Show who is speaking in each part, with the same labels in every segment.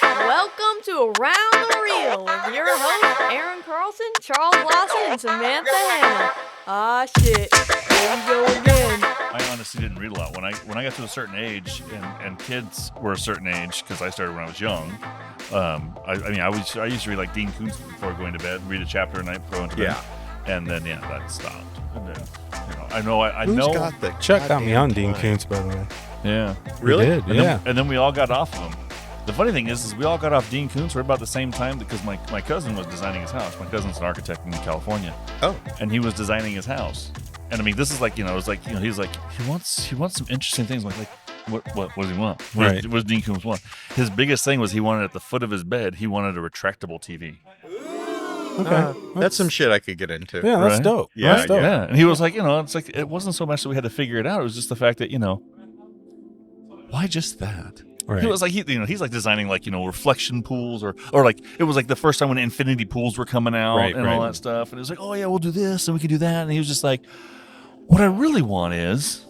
Speaker 1: Welcome to Around the Reel with your hosts, Aaron Carlson, Charles Lawson, and Samantha Hanna. Ah, shit. Here we go again.
Speaker 2: I honestly didn't read a lot. When I got to a certain age, and kids were a certain age, because I started when I was young, I used to read like Dean Koontz before going to bed, read a chapter a night before going to bed. Yeah. And then, that stopped. And then, I know.
Speaker 3: Got the
Speaker 4: Chuck got me on Dean Koontz, by the way.
Speaker 2: Yeah.
Speaker 4: Really? He did, yeah.
Speaker 2: And then we all got off of him. The funny thing is we all got off Dean Koontz right about the same time because my cousin was designing his house. My cousin's an architect in California. Oh. And he was designing his house. And I mean, this is like, he's like, he wants some interesting things. Like what does he want? What does Dean Koontz want? His biggest thing was he wanted at the foot of his bed, he wanted a retractable TV.
Speaker 3: Okay. That's some shit I could get into.
Speaker 4: Yeah, that's dope.
Speaker 3: Yeah,
Speaker 4: that's dope.
Speaker 2: Yeah. And he was like, it's like, it wasn't so much that we had to figure it out. It was just the fact that, why just that? Right. He was like, he's like designing like, reflection pools or like, it was like the first time when infinity pools were coming out all that stuff. And it was like, oh yeah, we'll do this and we can do that. And he was just like, what I really want is,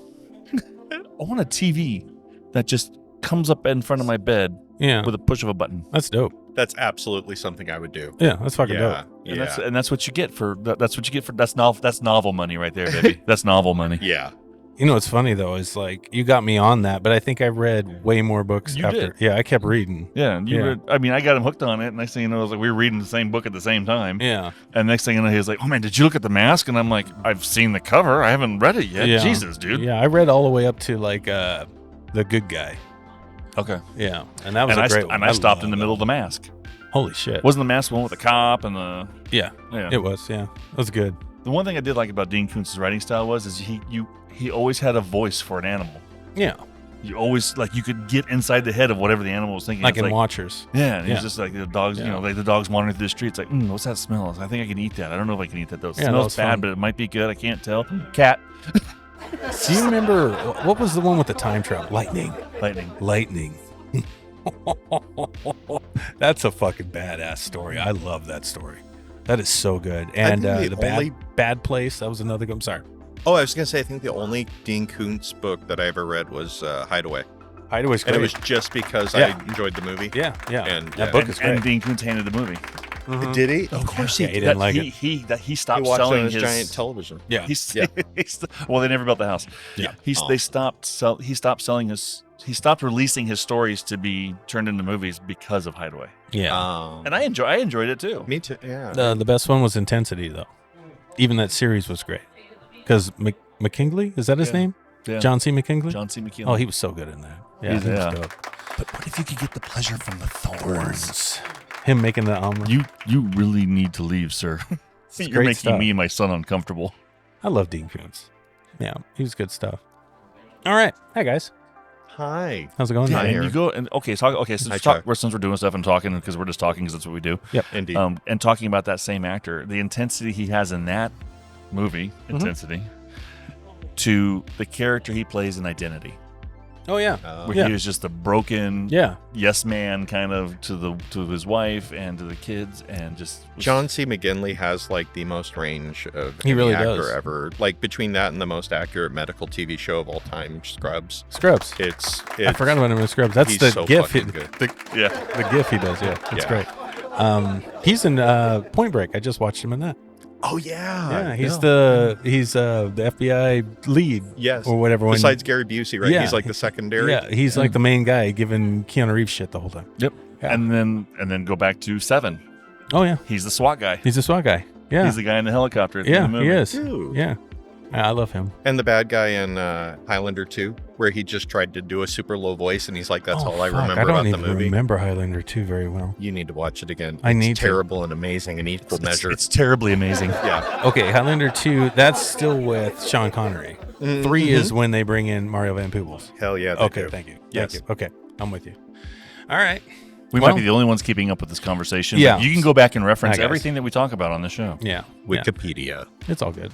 Speaker 2: I want a TV that just comes up in front of my bed with a push of a button.
Speaker 4: That's dope.
Speaker 3: That's absolutely something I would do.
Speaker 4: Yeah, that's fucking dope.
Speaker 2: And that's what you get for that's novel money right there, baby. That's novel money.
Speaker 3: Yeah.
Speaker 4: You know what's funny though is like you got me on that, but I think I read way more books after.
Speaker 2: Did.
Speaker 4: Yeah, I kept reading.
Speaker 2: Yeah, read. I mean, I got him hooked on it. Next thing you know, it was like we were reading the same book at the same time.
Speaker 4: Yeah.
Speaker 2: And next thing you know, he was like, "Oh man, did you look at the mask?" And I'm like, "I've seen the cover. I haven't read it yet."
Speaker 4: Yeah.
Speaker 2: Jesus, dude.
Speaker 4: Yeah, I read all the way up to like The Good Guy.
Speaker 2: Okay.
Speaker 4: Yeah, and that was a great one.
Speaker 2: And I stopped in the middle of the mask.
Speaker 4: Holy shit!
Speaker 2: Wasn't the mask the one with the cop and the?
Speaker 4: Yeah. It was. Yeah, it was good.
Speaker 2: The one thing I did like about Dean Koontz's writing style is he always had a voice for an animal.
Speaker 4: Yeah.
Speaker 2: You always, like, you could get inside the head of whatever the animal was thinking.
Speaker 4: Like in Watchers.
Speaker 2: Yeah, and he's just like the dogs, like the dogs wandering through the streets, like, what's that smell? I think I can eat that. I don't know if I can eat that, though. It smells bad,
Speaker 4: fun.
Speaker 2: But it might be good. I can't tell. Cat.
Speaker 4: Do you remember, what was the one with the time travel? Lightning. That's a fucking badass story. I love that story. That is so good. And the bad Place, that was another good. I'm sorry.
Speaker 3: Oh, I was going to say, I think the only Dean Koontz book that I ever read was Hideaway.
Speaker 4: Hideaway's great.
Speaker 3: And it was just because I enjoyed the movie.
Speaker 4: Yeah.
Speaker 3: And
Speaker 4: that book is great.
Speaker 2: And Dean Koontz hated the movie.
Speaker 3: Mm-hmm. Did he?
Speaker 2: Of course
Speaker 4: he didn't like it.
Speaker 2: He stopped
Speaker 3: watched
Speaker 2: selling
Speaker 3: his giant television.
Speaker 4: Yeah.
Speaker 2: Well, they never built the house.
Speaker 4: Yeah.
Speaker 2: He stopped releasing his stories to be turned into movies because of Hideaway.
Speaker 4: Yeah.
Speaker 2: And I enjoyed it too.
Speaker 3: Me too. Yeah.
Speaker 4: The best one was Intensity, though. Even that series was great. Because McKinley, is that his name?
Speaker 2: Yeah.
Speaker 4: John C. McKinley?
Speaker 2: John C. McKinley.
Speaker 4: Oh, he was so good in that. Yeah, he was dope.
Speaker 2: But what if you could get the pleasure from the thorns?
Speaker 4: Him making the omelet.
Speaker 2: You really need to leave, sir. You're making me and my son uncomfortable.
Speaker 4: I love Dean Koontz. Yeah, he was good stuff. All right. Hi, guys.
Speaker 3: Hi.
Speaker 4: How's it going?
Speaker 2: Yeah, and you go and since we're doing stuff and talking because we're just talking because that's what we do.
Speaker 4: Yep,
Speaker 3: indeed.
Speaker 2: And talking about that same actor, the intensity he has in that movie, Intensity, to the character he plays in Identity.
Speaker 4: Oh yeah,
Speaker 2: where he was just a broken yes man kind of to his wife and to the kids and just
Speaker 3: John C. McGinley has like the most range of
Speaker 4: any
Speaker 3: actor ever. Like between that and the most accurate medical TV show of all time, Scrubs.
Speaker 4: It's I forgot about him in Scrubs. That's the GIF. The GIF he does. Yeah, it's great. He's in Point Break. I just watched him in that.
Speaker 3: Oh yeah,
Speaker 4: he's the FBI lead, or whatever.
Speaker 3: Besides Gary Busey, right? He's like the secondary.
Speaker 4: Yeah, he's like the main guy giving Keanu Reeves shit the whole time.
Speaker 2: Yep. Yeah. And then go back to 7.
Speaker 4: Oh yeah,
Speaker 2: he's the SWAT guy.
Speaker 4: Yeah,
Speaker 2: he's the guy in the helicopter. At the end of the movie.
Speaker 4: He is.
Speaker 3: Ooh.
Speaker 4: Yeah, I love him.
Speaker 3: And the bad guy in Highlander 2, where he just tried to do a super low voice, and he's like, "That's all I remember about the movie." I don't even
Speaker 4: remember Highlander 2 very well.
Speaker 3: You need to watch it again.
Speaker 4: It's
Speaker 3: terrible and amazing in equal measure.
Speaker 2: It's terribly amazing.
Speaker 3: Yeah.
Speaker 4: Okay, Highlander 2. That's still with Sean Connery. 3 is when they bring in Mario Van Peebles.
Speaker 3: Hell yeah.
Speaker 4: Okay, thank you.
Speaker 3: Yes.
Speaker 4: Thank you. Okay, I'm with you. All right.
Speaker 2: We might be the only ones keeping up with this conversation.
Speaker 4: Yeah.
Speaker 2: You can go back and reference everything that we talk about on the show.
Speaker 4: Yeah.
Speaker 3: Wikipedia.
Speaker 4: It's all good.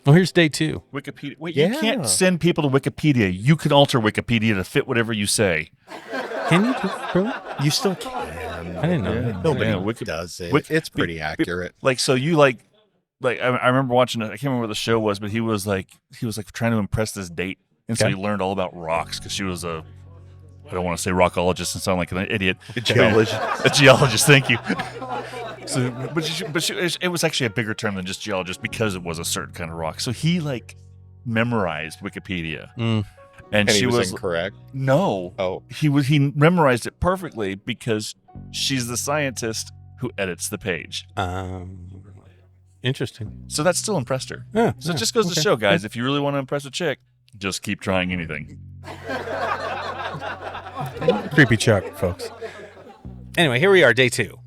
Speaker 4: Well, here's day 2.
Speaker 2: Wikipedia. Wait, you can't send people to Wikipedia. You can alter Wikipedia to fit whatever you say.
Speaker 4: Can you? Really?
Speaker 3: You still can.
Speaker 4: I didn't know that.
Speaker 3: Nobody does it. It's pretty accurate.
Speaker 2: Like, so you like like I remember watching it. I can't remember what the show was, but he was like trying to impress this date, and so he learned all about rocks because she was I don't want to say rockologist and sound like an idiot. A geologist. Thank you. So, but it was actually a bigger term than just geologist because it was a certain kind of rock. So he like memorized Wikipedia, and she was
Speaker 3: incorrect.
Speaker 2: No, he memorized it perfectly because she's the scientist who edits the page.
Speaker 4: Interesting.
Speaker 2: So that still impressed her.
Speaker 4: Yeah,
Speaker 2: so it just goes to show, guys, if you really want to impress a chick, just keep trying anything.
Speaker 4: Creepy Chuck, folks. Anyway, here we are, day 2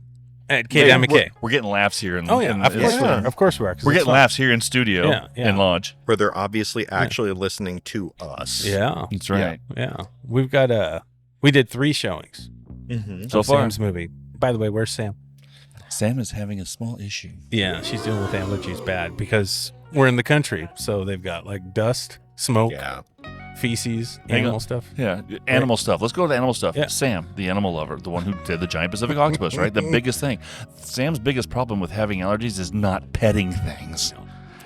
Speaker 4: at KWK.
Speaker 2: We're getting laughs here.
Speaker 4: Of course we are.
Speaker 2: We're getting laughs here in studio in Lodge.
Speaker 3: Where they're obviously actually listening to us.
Speaker 4: Yeah.
Speaker 2: That's right.
Speaker 4: Yeah. We've got, we did 3 showings
Speaker 2: so far.
Speaker 4: Sam's movie. By the way, where's Sam?
Speaker 2: Sam is having a small issue.
Speaker 4: Yeah, she's dealing with allergies bad because we're in the country. So they've got like dust, smoke, feces, animal stuff.
Speaker 2: Yeah, animal stuff. Let's go to the animal stuff. Yeah. Sam, the animal lover, the one who did the giant Pacific octopus, right? The biggest thing. Sam's biggest problem with having allergies is not petting things.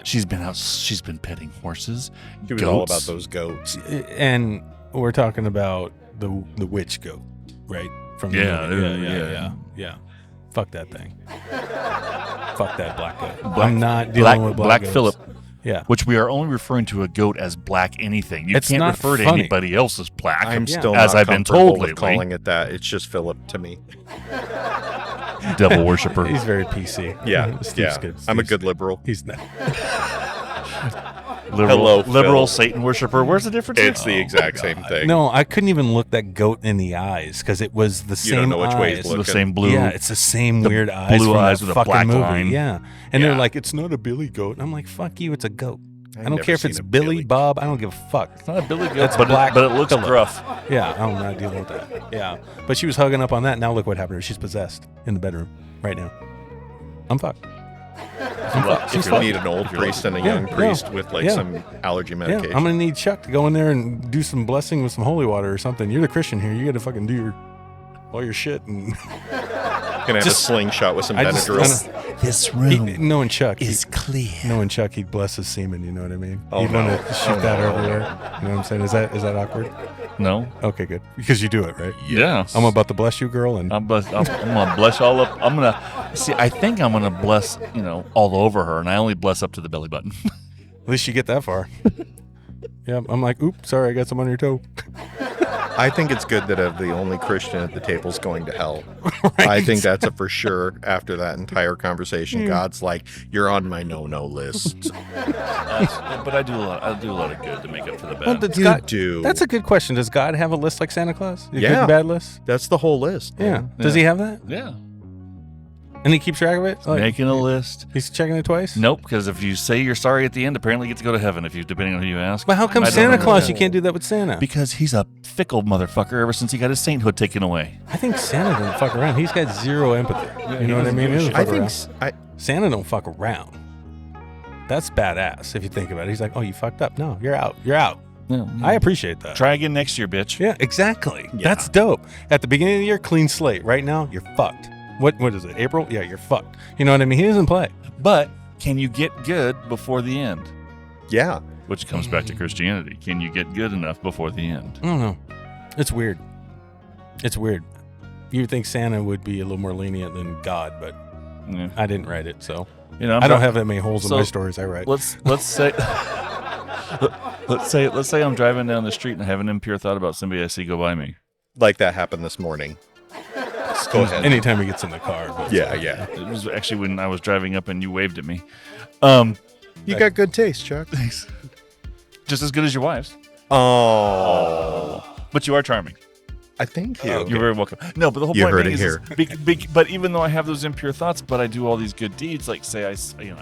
Speaker 2: She's been out. She's been petting horses.
Speaker 3: She was all about those goats.
Speaker 4: And we're talking about the witch goat, right? From yeah. Fuck that thing. Fuck that black goat. I'm not dealing with black goats.
Speaker 2: Phillip.
Speaker 4: Yeah.
Speaker 2: Which we are only referring to a goat as black anything. You can't refer to anybody else as black.
Speaker 3: I'm still
Speaker 2: as
Speaker 3: not
Speaker 2: I've been told lately.
Speaker 3: Calling it that. It's just Phillip to me.
Speaker 2: Devil worshiper.
Speaker 4: He's very PC.
Speaker 3: Yeah.
Speaker 4: Steve's good.
Speaker 3: I'm a good liberal.
Speaker 4: He's not.
Speaker 2: Liberal Satan worshiper. Where's the difference?
Speaker 3: It's the exact same thing.
Speaker 4: No, I couldn't even look that goat in the eyes because it was the same.
Speaker 3: You don't know which way
Speaker 4: eyes.
Speaker 3: he's looking.
Speaker 2: The same blue.
Speaker 4: Yeah, it's the same weird eyes.
Speaker 2: Blue
Speaker 4: from
Speaker 2: eyes
Speaker 4: that
Speaker 2: with a
Speaker 4: fucking
Speaker 2: black
Speaker 4: movie.
Speaker 2: line.
Speaker 4: Yeah, and they're like, it's not a Billy goat. And I'm like, fuck you, it's a goat. I don't care if it's Billy, Bob. I don't give a fuck.
Speaker 2: It's not a Billy goat, but it looks gruff.
Speaker 4: Yeah, I'm not dealing with that. Yeah, but she was hugging up on that. Now look what happened to her. She's possessed in the bedroom right now. I'm fucked.
Speaker 3: If you need an old priest and a young priest with some allergy medication.
Speaker 4: Yeah, I'm gonna need Chuck to go in there and do some blessing with some holy water or something. You're the Christian here. You got to fucking do all your shit and.
Speaker 3: Gonna have a slingshot with some Benadryl.
Speaker 2: This room
Speaker 4: knowing Chuck
Speaker 2: is clear.
Speaker 4: Knowing Chuck, he'd bless his semen. You know what I mean?
Speaker 3: Oh,
Speaker 4: he'd want to shoot that everywhere. You know what I'm saying? Is that awkward?
Speaker 2: No.
Speaker 4: Okay, good. Because you do it, right?
Speaker 2: Yeah.
Speaker 4: I'm about to bless you, girl, and
Speaker 2: I'm gonna bless all up. I'm gonna see. I think I'm gonna bless all over her, and I only bless up to the belly button.
Speaker 4: At least you get that far. Yeah, I'm like, oops, sorry, I got some on your toe.
Speaker 3: I think it's good that the only Christian at the table's going to hell. Right. I think that's a for sure. After that entire conversation, God's like, "You're on my no-no list."
Speaker 2: But I do a lot of good to make up for the bad.
Speaker 4: Well,
Speaker 3: you do.
Speaker 4: That's a good question. Does God have a list like Santa Claus? A good and bad list?
Speaker 3: That's the whole list.
Speaker 4: Yeah. Does he have that?
Speaker 2: Yeah.
Speaker 4: And he keeps track of it? Like,
Speaker 2: making a list.
Speaker 4: He's checking it twice?
Speaker 2: Nope, because if you say you're sorry at the end, apparently you get to go to heaven, depending on who you ask.
Speaker 4: But how come Santa Claus, you can't do that with Santa?
Speaker 2: Because he's a fickle motherfucker ever since he got his sainthood taken away.
Speaker 4: I think Santa doesn't fuck around. He's got zero empathy. Yeah, you know what I mean? Santa don't fuck around. That's badass if you think about it. He's like, oh, you fucked up. No, you're out. You're out. Yeah. I appreciate that.
Speaker 2: Try again next year, bitch.
Speaker 4: Yeah, exactly. Yeah. That's dope. At the beginning of the year, clean slate. Right now, you're fucked. What is it? April? Yeah, you're fucked. You know what I mean? He doesn't play.
Speaker 2: But can you get good before the end?
Speaker 3: Yeah.
Speaker 2: Which comes back to Christianity. Can you get good enough before the end?
Speaker 4: I don't know. It's weird. It's weird. You would think Santa would be a little more lenient than God, but I didn't write it, so I don't have that many holes in my stories I write.
Speaker 2: Let's say let's say I'm driving down the street and I have an impure thought about somebody I see go by me.
Speaker 3: Like that happened this morning. Go ahead.
Speaker 4: Anytime he gets in the car.
Speaker 3: Yeah.
Speaker 2: It was actually when I was driving up and you waved at me.
Speaker 3: You got good taste, Chuck.
Speaker 2: Thanks. Just as good as your wife's.
Speaker 3: Oh.
Speaker 2: But you are charming.
Speaker 3: I thank you.
Speaker 2: You're very welcome. No, but the whole point is but even though I have those impure thoughts, but I do all these good deeds, like say I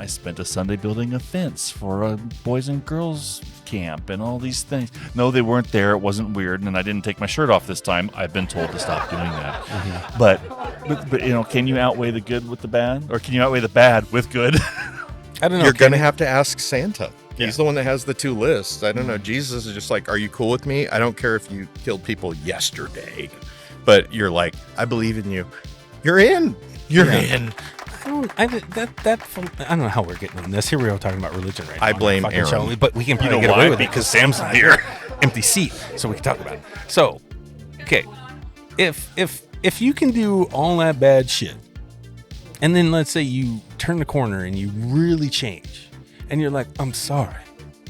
Speaker 2: spent a Sunday building a fence for a boys and girls camp and all these things. No, they weren't there. It wasn't weird, and I didn't take my shirt off this time. I've been told to stop doing that. Mm-hmm. But can you outweigh the good with the bad, or can you outweigh the bad with good?
Speaker 4: I don't know.
Speaker 3: You're gonna have to ask Santa. He's the one that has the two lists. I don't know. Jesus is just like, are you cool with me? I don't care if you killed people yesterday. But you're like, I believe in you. You're in. You're in.
Speaker 4: I don't know how we're getting on this. Here we are talking about religion right now.
Speaker 3: I blame Aaron.
Speaker 4: But we can probably get away with it because Sam's not here. Empty seat, so we can talk about it. So, okay, if you can do all that bad shit, and then let's say you turn the corner and you really change, and you're like, I'm sorry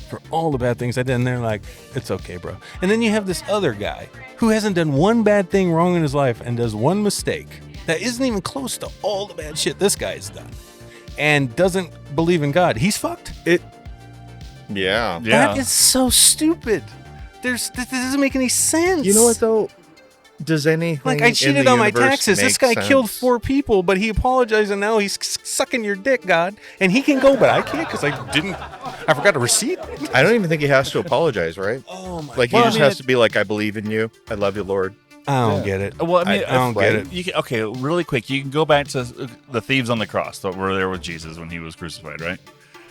Speaker 4: for all the bad things I did, and they're like, it's okay, bro. And then you have this other guy who hasn't done one bad thing wrong in his life and does one mistake that isn't even close to all the bad shit this guy's done, and doesn't believe in God. He's fucked.
Speaker 3: Yeah.
Speaker 4: That is so stupid. That doesn't make any sense.
Speaker 3: You know what though? Does anything
Speaker 4: like I cheated on my taxes? This guy killed 4 people, but he apologized, and now he's sucking your dick, God, and he can go, but I can't because I forgot a receipt.
Speaker 3: I don't even think he has to apologize, right?
Speaker 4: Oh my!
Speaker 3: Like he just has to be like, I believe in you. I love you, Lord.
Speaker 4: I don't get it.
Speaker 2: Well, I mean,
Speaker 4: I don't get it.
Speaker 2: You can, okay, really quick. You can go back to the thieves on the cross that were there with Jesus when he was crucified, right?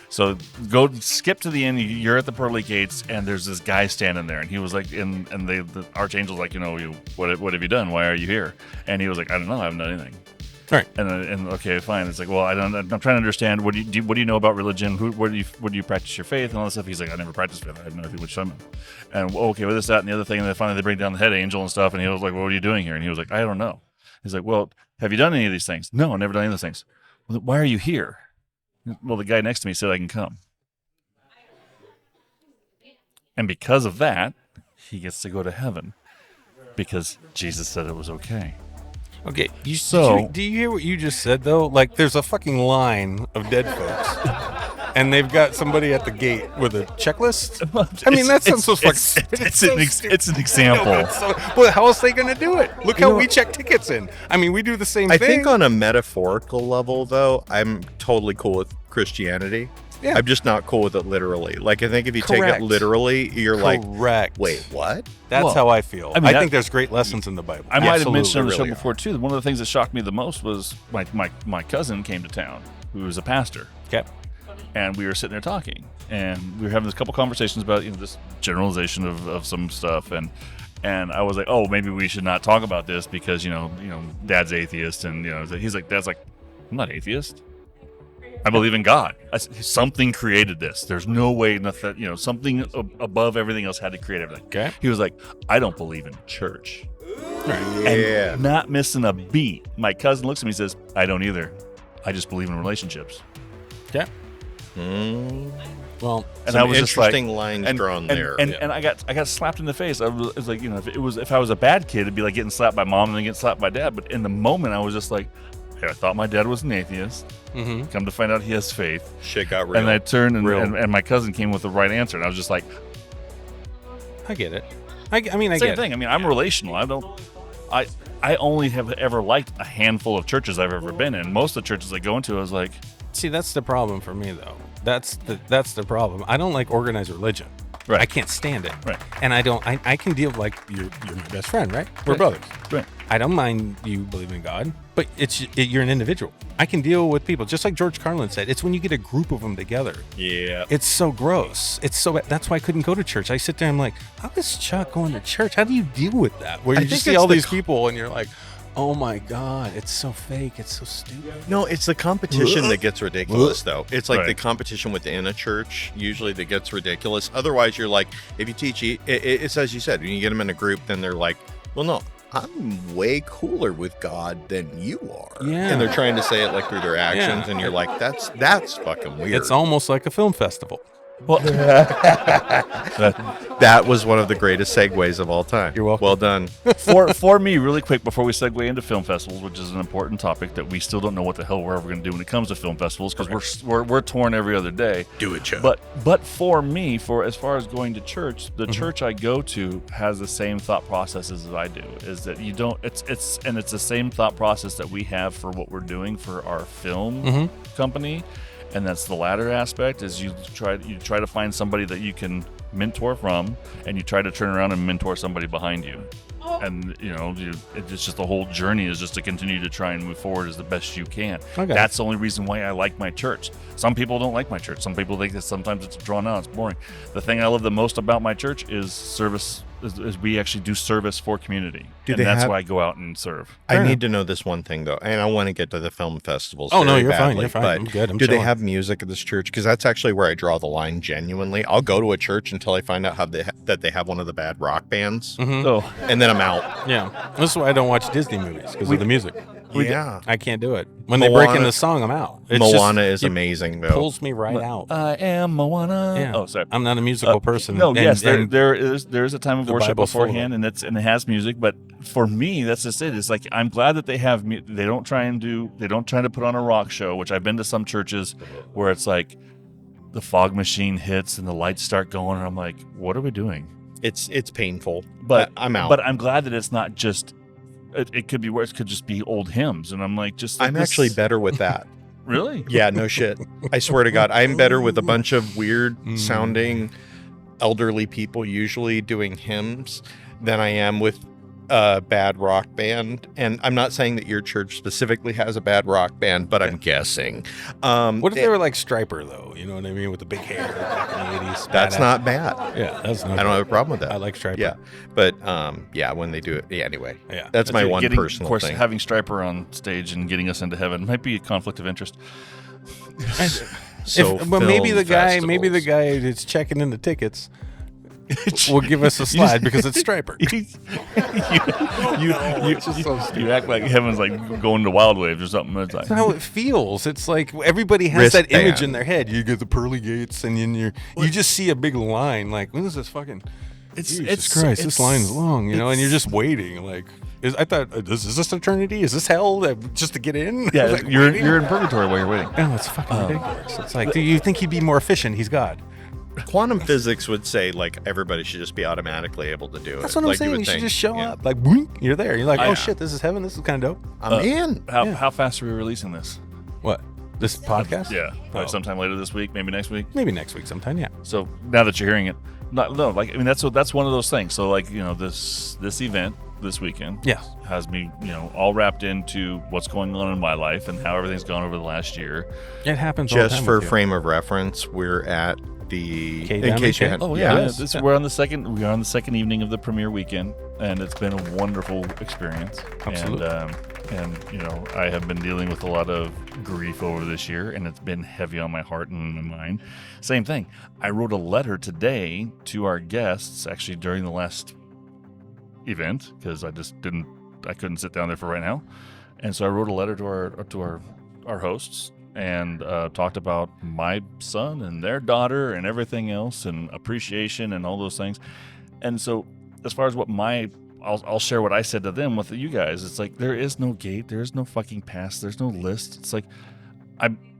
Speaker 2: So go skip to the end. You're at the pearly gates, and there's this guy standing there, and he was like, and the archangel's like, what have you done? Why are you here? And he was like, I don't know, I haven't done anything.
Speaker 4: All right.
Speaker 2: And okay, fine. It's like, well, I'm trying to understand. What do you know about religion? Where do you practice your faith and all this stuff? He's like, I never practiced faith. I have no idea which time. And okay, with this, that, and the other thing. And then finally they bring down the head angel and stuff. And he was like, well, what are you doing here? And he was like, I don't know. He's like, well, have you done any of these things? No, I've never done any of those things. Well, why are you here? Well, the guy next to me said I can come. And because of that, he gets to go to heaven because Jesus said it was okay.
Speaker 4: Okay, do you hear what you just said, though? Like, there's a fucking line of dead folks, and they've got somebody at the gate with a checklist? I mean, that sounds so fucking...
Speaker 2: It's an example.
Speaker 4: Well, how else are they going to do it? Look how we check tickets in. I mean, we do the same thing.
Speaker 3: I think on a metaphorical level, though, I'm totally cool with Christianity. Yeah. I'm just not cool with it literally. Like, I think if you take it literally, you're like, wait, what?
Speaker 4: That's how I feel. I think there's great lessons in the Bible.
Speaker 2: I might have mentioned on the show before, too. One of the things that shocked me the most was my cousin came to town, who was a pastor.
Speaker 4: Okay.
Speaker 2: And we were sitting there talking, and we were having this couple conversations about this generalization of some stuff, and I was like, oh, maybe we should not talk about this because Dad's atheist, and he's like, Dad's like, I'm not atheist. I believe in God. Something created this. There's no way nothing, something above everything else had to create everything.
Speaker 4: Okay.
Speaker 2: He was like, I don't believe in church.
Speaker 3: Right. Yeah.
Speaker 2: And not missing a beat. My cousin looks at me and says, I don't either. I just believe in relationships.
Speaker 4: Yeah.
Speaker 3: Well,
Speaker 2: and I was just like,
Speaker 3: interesting lines drawn there.
Speaker 2: And I got slapped in the face. I was like, if I was a bad kid, it'd be like getting slapped by mom and then getting slapped by dad. But in the moment, I was just like, hey, I thought my dad was an atheist. Mm-hmm. Come to find out he has faith.
Speaker 3: Shit got real.
Speaker 2: And I turned and my cousin came with the right answer, and I was just like,
Speaker 4: I get it. I mean, I
Speaker 2: same
Speaker 4: get
Speaker 2: thing.
Speaker 4: it.
Speaker 2: I mean, I'm relational. I only have ever liked a handful of churches I've ever been in. Most of the churches I go into, I was like,
Speaker 4: see, that's the problem for me, though. That's the problem. I don't like organized religion.
Speaker 2: Right.
Speaker 4: I can't stand it.
Speaker 2: Right.
Speaker 4: And I don't. I can deal like you're my best friend, right? We're brothers.
Speaker 2: Right.
Speaker 4: I don't mind you believing in God, but you're an individual. I can deal with people, just like George Carlin said. It's when you get a group of them together.
Speaker 2: Yeah.
Speaker 4: It's so gross. That's why I couldn't go to church. I sit there, I'm like, how is Chuck going to church? How do you deal with that? Where you just see all these people and you're like, oh my God, it's so fake. It's so stupid.
Speaker 3: No, it's the competition that gets ridiculous, though. It's like the competition within a church usually that gets ridiculous. Otherwise, you're like, if you teach, it's as you said, when you get them in a group, then they're like, well, no, I'm way cooler with God than you are.
Speaker 4: Yeah.
Speaker 3: And they're trying to say it like through their actions, and you're like, that's fucking weird.
Speaker 4: It's almost like a film festival.
Speaker 2: Well,
Speaker 3: that was one of the greatest segues of all time.
Speaker 4: You're welcome.
Speaker 3: Well done.
Speaker 2: For me, really quick, before we segue into film festivals, which is an important topic that we still don't know what the hell we're ever going to do when it comes to film festivals, because we're torn every other day.
Speaker 3: Do it, Joe.
Speaker 2: But for me, as far as going to church, the church I go to has the same thought processes as I do. Is that you don't? It's the same thought process that we have for what we're doing for our film company. And that's the latter aspect, is you try to find somebody that you can mentor from, and you try to turn around and mentor somebody behind you. And it's just the whole journey is just to continue to try and move forward as the best you can. Okay. That's the only reason why I like my church. Some people don't like my church. Some people think that sometimes it's drawn out, it's boring. The thing I love the most about my church is service is we actually do service for community, that's why I go out and serve.
Speaker 3: I need to know this one thing though, and I want to get to the film festivals.
Speaker 4: Oh no, you're
Speaker 3: badly,
Speaker 4: fine. You're fine. I'm good.
Speaker 3: Do they have music at this church? Because that's actually where I draw the line. Genuinely, I'll go to a church until I find out that they have one of the bad rock bands. And then I'm out.
Speaker 4: Yeah, this is why I don't watch Disney movies because of the music. I can't do it. When
Speaker 3: Moana,
Speaker 4: they break in the song, I'm out.
Speaker 3: Moana is amazing though.
Speaker 4: Pulls me right out.
Speaker 2: I am Moana.
Speaker 4: Yeah.
Speaker 2: Oh, sorry.
Speaker 4: I'm not a musical person.
Speaker 2: No, there is a time of worship beforehand, and it has music. But for me, that's just it. It's like I'm glad that they have. They don't try to put on a rock show, which I've been to some churches where it's like the fog machine hits and the lights start going, and I'm like, what are we doing?
Speaker 3: It's painful,
Speaker 2: but
Speaker 3: I'm out.
Speaker 2: But I'm glad that it's not just. It could be worse. It could just be old hymns, and I'm like,
Speaker 3: I'm actually better with that.
Speaker 2: Really?
Speaker 3: Yeah, no shit. I swear to God, I'm better with a bunch of weird sounding elderly people usually doing hymns than I am with a bad rock band. And I'm not saying that your church specifically has a bad rock band, but I'm guessing.
Speaker 4: What if they were like Striper though? You know what I mean? With the big hair back in the 80s.
Speaker 3: That's not bad.
Speaker 4: Yeah, that's not
Speaker 3: I don't have a problem with that.
Speaker 4: I like Striper.
Speaker 3: Yeah. But when they do it, anyway.
Speaker 4: Yeah.
Speaker 3: That's my one personal thing.
Speaker 2: Of course, having Striper on stage and getting us into heaven might be a conflict of interest.
Speaker 4: Maybe the guy that's checking in the tickets will give us a slide because it's Striper.
Speaker 2: You act like heaven's like going to Wild Waves or something. It's like,
Speaker 4: that's how it feels. It's like everybody has that image in their head. You get the pearly gates, and you just see a big line. Like, when is this fucking? Jesus Christ, this line's long, and you're just waiting. Like, I thought, is this eternity? Is this hell just to get in?
Speaker 2: Yeah, like, you're in purgatory while you're waiting.
Speaker 4: Oh, it's fucking ridiculous. It's like, do you think he'd be more efficient? He's God.
Speaker 3: Quantum physics would say like everybody should just be automatically able to do it.
Speaker 4: That's what I'm saying. You should just show up. Like, boink, you're there. You're like, oh shit, this is heaven. This is kind of dope.
Speaker 3: I'm in.
Speaker 2: How fast are we releasing this?
Speaker 4: What? This podcast?
Speaker 2: Yeah, probably sometime later this week, maybe next week.
Speaker 4: Maybe next week sometime. Yeah.
Speaker 2: So now that you're hearing it, that's one of those things. So this event this weekend, has me all wrapped into what's going on in my life and how everything's gone over the last year.
Speaker 4: It happens.
Speaker 3: Just all the time for a frame of reference, we're at the in case you had.
Speaker 2: Oh yeah, we're on the second. We are on the second evening of the premiere weekend, and it's been a wonderful experience.
Speaker 4: Absolutely.
Speaker 2: And I have been dealing with a lot of grief over this year, and it's been heavy on my heart and my mind. Same thing. I wrote a letter today to our guests, actually during the last event, because I couldn't sit down there for right now, and so I wrote a letter to our hosts and talked about my son and their daughter and everything else and appreciation and all those things. And so as far as what I'll share what I said to them with you guys. It's like, there is no gate, there is no fucking pass, there's no list. It's like,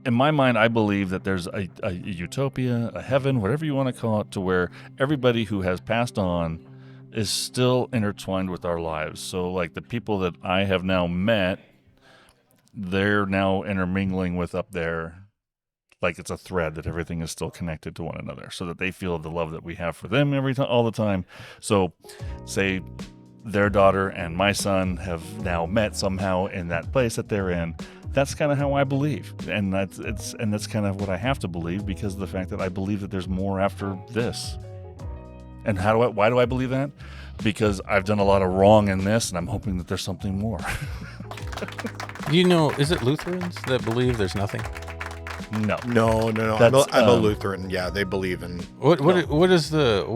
Speaker 2: in my mind, I believe that there's a utopia, a heaven, whatever you want to call it, to where everybody who has passed on is still intertwined with our lives. So like the people that I have now met, they're now intermingling with up there, like it's a thread that everything is still connected to one another, so that they feel the love that we have for them all the time. So say their daughter and my son have now met somehow in that place that they're in. That's kind of how I believe, and that's kind of what I have to believe, because of the fact that I believe that there's more after this. And why do I believe that? Because I've done a lot of wrong in this, and I'm hoping that there's something more.
Speaker 4: Is it Lutherans that believe there's nothing?
Speaker 3: No. I'm a Lutheran. Yeah, they believe in.
Speaker 4: There's a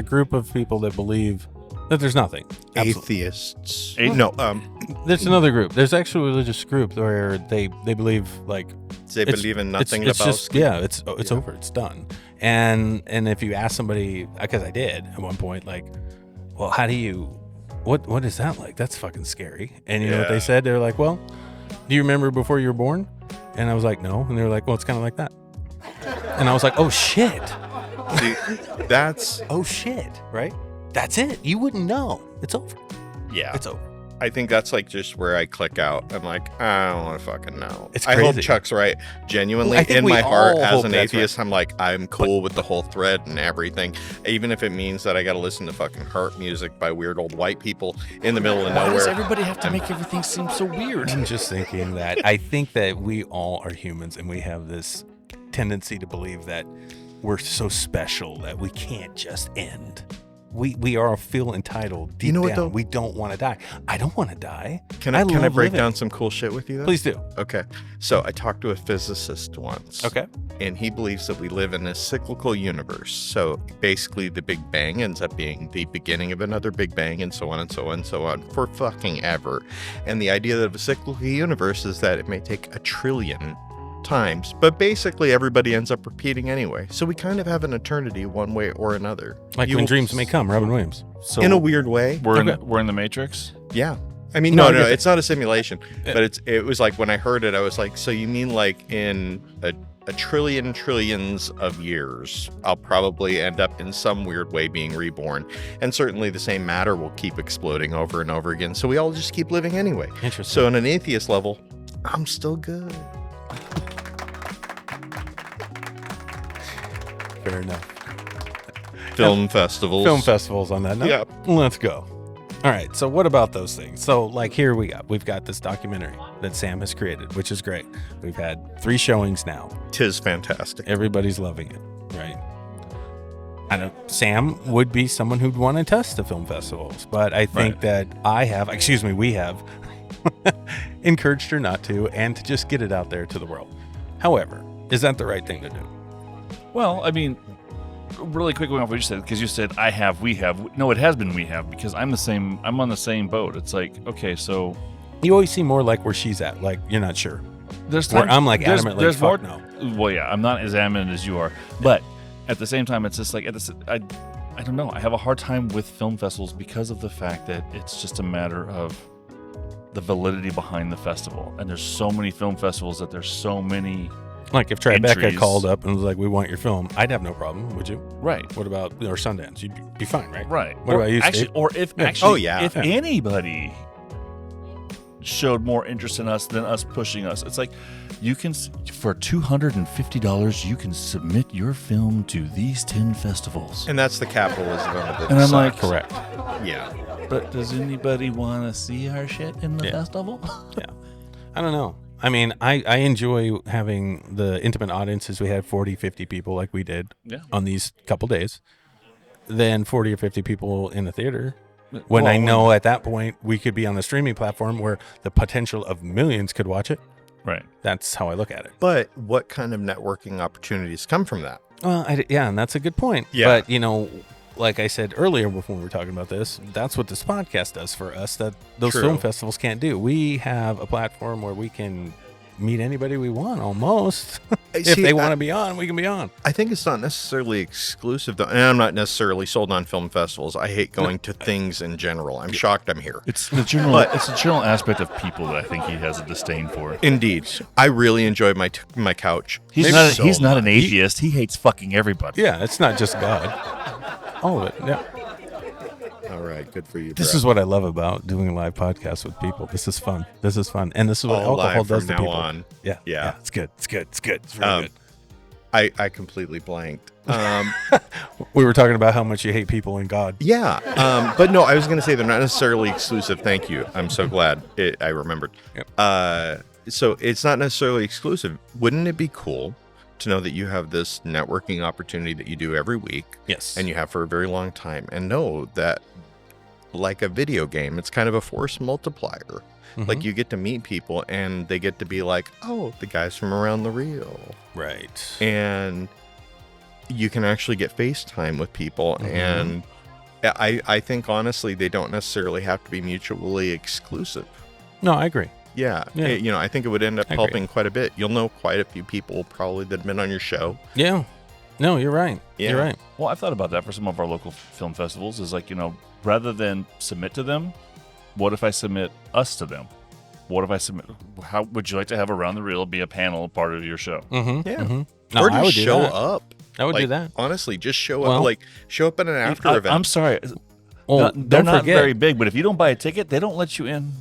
Speaker 4: group of people that believe that there's nothing.
Speaker 3: Atheists.
Speaker 4: There's another group. There's actually a religious group where they believe
Speaker 3: they believe in nothing.
Speaker 4: It's just it's over. It's done. And if you ask somebody, because I did at one point, like, well, how do you, what is that like? That's fucking scary. And you know what they said? They're like, well, do you remember before you were born? And I was like, no. And they were like, well, it's kind of like that. And I was like, oh shit.
Speaker 3: See, that's
Speaker 4: oh shit, right? That's it. You wouldn't know. It's over.
Speaker 3: Yeah,
Speaker 4: it's over.
Speaker 3: I think that's like just where I click out. I'm like, I don't want to fucking know.
Speaker 4: It's crazy.
Speaker 3: I hope Chuck's right. Genuinely, in my heart, as an atheist, right. I'm like, I'm cool with the whole thread and everything, even if it means that I got to listen to fucking harp music by weird old white people in the middle of nowhere.
Speaker 2: Why does everybody have to make everything seem so weird?
Speaker 4: I'm just thinking that I think that we all are humans, and we have this tendency to believe that we're so special that we can't just end. We all feel entitled deep down. What, though? We don't want to die. I don't want to die.
Speaker 3: Can I break down some cool shit with you, though?
Speaker 4: Please do.
Speaker 3: Okay. So I talked to a physicist once.
Speaker 4: Okay.
Speaker 3: And he believes that we live in a cyclical universe. So basically the Big Bang ends up being the beginning of another Big Bang, and so on and so on and so on for fucking ever. And the idea of a cyclical universe is that it may take 1 trillion times, but basically everybody ends up repeating anyway. So we kind of have an eternity one way or another.
Speaker 4: Like When Dreams May Come, Robin Williams.
Speaker 3: So in a weird way.
Speaker 2: We're in the Matrix?
Speaker 3: Yeah. I mean, no, it's not a simulation. But it was like when I heard it, I was like, so you mean like in a trillion trillions of years, I'll probably end up in some weird way being reborn. And certainly the same matter will keep exploding over and over again. So we all just keep living anyway.
Speaker 4: Interesting.
Speaker 3: So on an atheist level, I'm still good.
Speaker 4: Fair enough.
Speaker 3: Film festivals
Speaker 4: on that note.
Speaker 3: Yep.
Speaker 4: Let's go. All right. So what about those things? So like here we've got this documentary that Sam has created, which is great. We've had 3 showings now.
Speaker 3: 'Tis fantastic.
Speaker 4: Everybody's loving it, right? I know Sam would be someone who'd want to test the film festivals, but I think that we have encouraged her not to, and to just get it out there to the world. However, is that the right thing to do?
Speaker 2: Well, I mean, really quick going off what you said, because you said we have. No, it has been we have, because I'm on the same boat. It's like, okay, so
Speaker 4: you always seem more like where she's at, like you're not sure.
Speaker 2: There's
Speaker 4: times, where I'm like adamantly, fuck no.
Speaker 2: Well, yeah, I'm not as adamant as you are, but at the same time, it's just like I don't know. I have a hard time with film festivals because of the fact that it's just a matter of the validity behind the festival, and there's so many film festivals that there's so many.
Speaker 4: Like if Tribeca called up and was like, "We want your film," I'd have no problem. Would you?
Speaker 2: Right.
Speaker 4: What about or Sundance? You'd be fine, right?
Speaker 2: Right.
Speaker 4: What about you, Steve?
Speaker 2: If anybody showed more interest in us than us pushing us, it's like you can for $250 you can submit your film to these 10 festivals,
Speaker 3: and that's the capitalism of it.
Speaker 2: And I'm like,
Speaker 4: correct.
Speaker 3: Yeah.
Speaker 2: But does anybody want to see our shit in the festival?
Speaker 4: Yeah. I don't know. I mean, I enjoy having the intimate audiences. We had 40, 50 people like we did on these couple days. Then 40 or 50 people in the theater. When I know at that point we could be on a streaming platform where the potential of millions could watch it.
Speaker 2: Right.
Speaker 4: That's how I look at it.
Speaker 3: But what kind of networking opportunities come from that?
Speaker 4: Well, and that's a good point.
Speaker 3: Yeah.
Speaker 4: But, like I said earlier before we were talking about this, that's what this podcast does for us that those film festivals can't do. We have a platform where we can meet anybody we want almost. If they want to be on, we can be on.
Speaker 3: I think it's not necessarily exclusive, though. And I'm not necessarily sold on film festivals. I hate going to things in general. I'm shocked I'm here.
Speaker 2: It's the general aspect of people that I think he has a disdain for.
Speaker 3: Indeed. I really enjoy my couch.
Speaker 2: He's not an atheist. He hates fucking everybody.
Speaker 4: Yeah, it's not just God. All of it, yeah.
Speaker 3: All right, good for you.
Speaker 4: This is what I love about doing a live podcast with people. This is fun. And this is what alcohol does to people.
Speaker 3: On.
Speaker 4: Yeah, it's good. It's really good.
Speaker 3: I completely blanked.
Speaker 4: We were talking about how much you hate people and God.
Speaker 3: Yeah, but no, I was going to say they're not necessarily exclusive. Thank you. I'm so glad I remembered.
Speaker 4: Yep.
Speaker 3: So it's not necessarily exclusive. Wouldn't it be cool to know that you have this networking opportunity that you do every week?
Speaker 4: Yes.
Speaker 3: And you have for a very long time, and know that like a video game, it's kind of a force multiplier. Mm-hmm. Like you get to meet people and they get to be like, oh, the guys from Around the Reel.
Speaker 4: Right.
Speaker 3: And you can actually get FaceTime with people. Mm-hmm. And I think honestly, they don't necessarily have to be mutually exclusive.
Speaker 4: No, I agree.
Speaker 3: Yeah. I think it would end up helping quite a bit. You'll know quite a few people probably that have been on your show.
Speaker 4: Yeah. No, you're right. Yeah. You're right.
Speaker 2: Well, I've thought about that for some of our local film festivals is like, rather than submit to them, what if I submit us to them? What if I submit, how would you like to have Around the Reel be a panel part of your show?
Speaker 4: Mm-hmm.
Speaker 3: Yeah.
Speaker 4: Mm-hmm. No,
Speaker 3: or just show up.
Speaker 4: I would do that.
Speaker 3: Honestly, just show up. Show up at an after event.
Speaker 2: I'm sorry.
Speaker 4: Well,
Speaker 2: they're not very big, but if you don't buy a ticket, they don't let you in.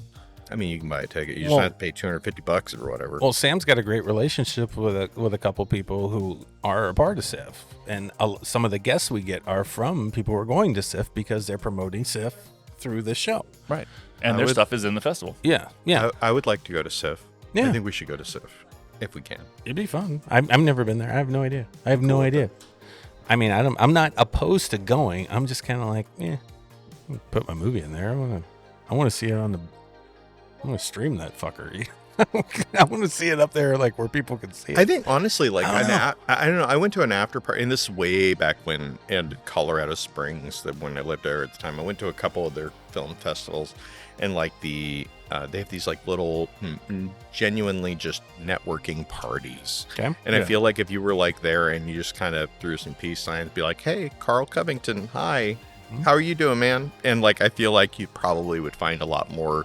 Speaker 3: I mean, you can buy a ticket. You just have to pay $250 or whatever.
Speaker 4: Well, Sam's got a great relationship with a couple people who are a part of SIF, and some of the guests we get are from people who are going to SIF because they're promoting SIF through this show.
Speaker 2: Right, and their stuff is in the festival.
Speaker 4: Yeah.
Speaker 3: I would like to go to SIF.
Speaker 4: Yeah.
Speaker 3: I think we should go to SIF if we can.
Speaker 4: It'd be fun. I've never been there. I have no idea. I mean, I'm not opposed to going. I'm just kind of like, put my movie in there. I want to see it on the. I want to stream that fucker. I want to see it up there, like where people can see it.
Speaker 3: I think honestly, like I don't know. I went to an after party, and this way back when in Colorado Springs, that when I lived there at the time, I went to a couple of their film festivals, and like they have these like little genuinely just networking parties.
Speaker 4: Okay.
Speaker 3: And I feel like if you were like there and you just kind of threw some peace signs, be like, hey, Carl Covington, hi, how are you doing, man? And like I feel like you probably would find a lot more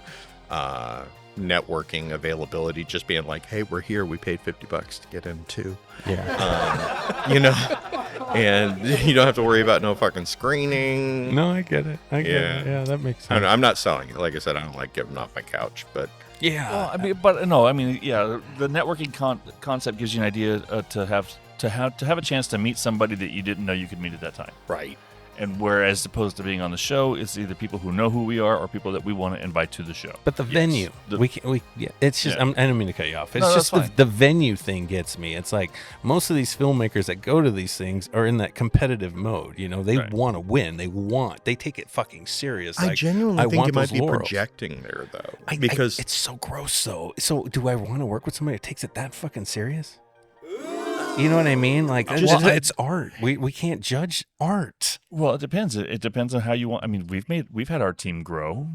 Speaker 3: networking availability, just being like, hey, we're here, we paid $50 to get in too. And you don't have to worry about no fucking screening.
Speaker 4: No, I get it. Yeah, that makes sense.
Speaker 3: I don't know, I'm not selling it. Like I said, I don't like giving off my couch, but
Speaker 2: well, I mean, but no, I mean, yeah, the networking concept gives you an idea to have a chance to meet somebody that you didn't know you could meet at that time.
Speaker 3: Right.
Speaker 2: And whereas opposed to being on the show, it's either people who know who we are or people that we want to invite to the show.
Speaker 4: But the venue, it's just, I don't mean to cut you off. It's just the venue thing gets me. It's like most of these filmmakers that go to these things are in that competitive mode. You know, they want to win. They take it fucking serious.
Speaker 3: I genuinely think you might be projecting there, though. Because
Speaker 4: it's so gross, though. So do I want to work with somebody that takes it that fucking serious? You know what I mean? Like, it's art. We can't judge art.
Speaker 2: Well, it depends. It depends on how you want. I mean, we've had our team grow.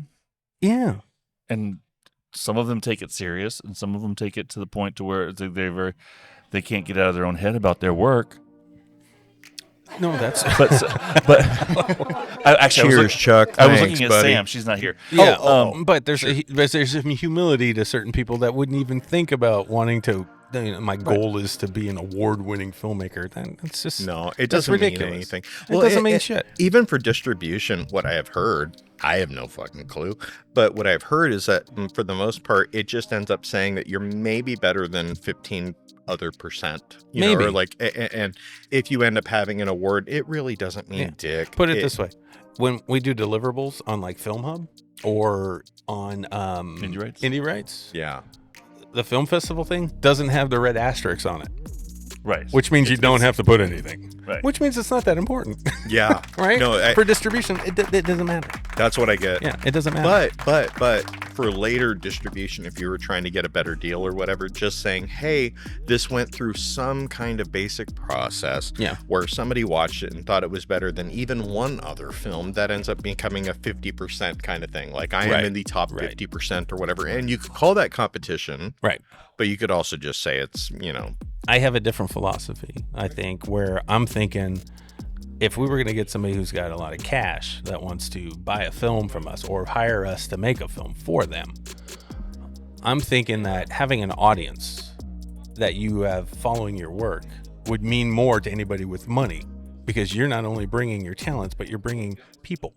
Speaker 4: Yeah.
Speaker 2: And some of them take it serious, and some of them take it to the point to where they can't get out of their own head about their work.
Speaker 3: No, that's.
Speaker 2: but
Speaker 3: Cheers, Chuck.
Speaker 2: I was looking at Sam. She's not here.
Speaker 4: Yeah. But there's some humility to certain people that wouldn't even think about wanting to. My goal is to be an award-winning filmmaker. Then it's just
Speaker 3: it doesn't mean anything.
Speaker 4: Well, it doesn't mean shit.
Speaker 3: Even for distribution, what I have heard, I have no fucking clue. But what I've heard is that for the most part, it just ends up saying that you're maybe better than 15% you know, or like, and if you end up having an award, it really doesn't mean dick.
Speaker 4: Put it this way: when we do deliverables on like Film Hub or on Indie Rights, the film festival thing doesn't have the red asterisks on it.
Speaker 2: Right.
Speaker 4: Which means you don't have to put anything.
Speaker 2: Right.
Speaker 4: Which means it's not that important.
Speaker 3: Yeah.
Speaker 4: Right? No, for distribution, it doesn't matter.
Speaker 3: That's what I get.
Speaker 4: Yeah, it doesn't matter.
Speaker 3: But for later distribution, if you were trying to get a better deal or whatever, just saying, hey, this went through some kind of basic process where somebody watched it and thought it was better than even one other film, that ends up becoming a 50% kind of thing. Like I am in the top 50% or whatever. And you could call that competition.
Speaker 4: Right.
Speaker 3: But you could also just say it's,
Speaker 4: I have a different philosophy, I think, where I'm thinking if we were going to get somebody who's got a lot of cash that wants to buy a film from us or hire us to make a film for them, I'm thinking that having an audience that you have following your work would mean more to anybody with money, because you're not only bringing your talents, but you're bringing people.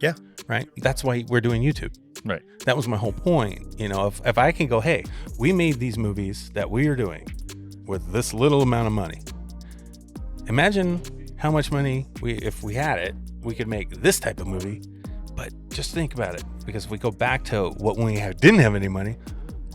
Speaker 3: Yeah.
Speaker 4: Right? That's why we're doing YouTube.
Speaker 2: Right.
Speaker 4: That was my whole point. You know, if I can go, hey, we made these movies that we are doing with this little amount of money. Imagine how much money if we had it, we could make this type of movie. But just think about it, because if we go back to when we didn't have any money,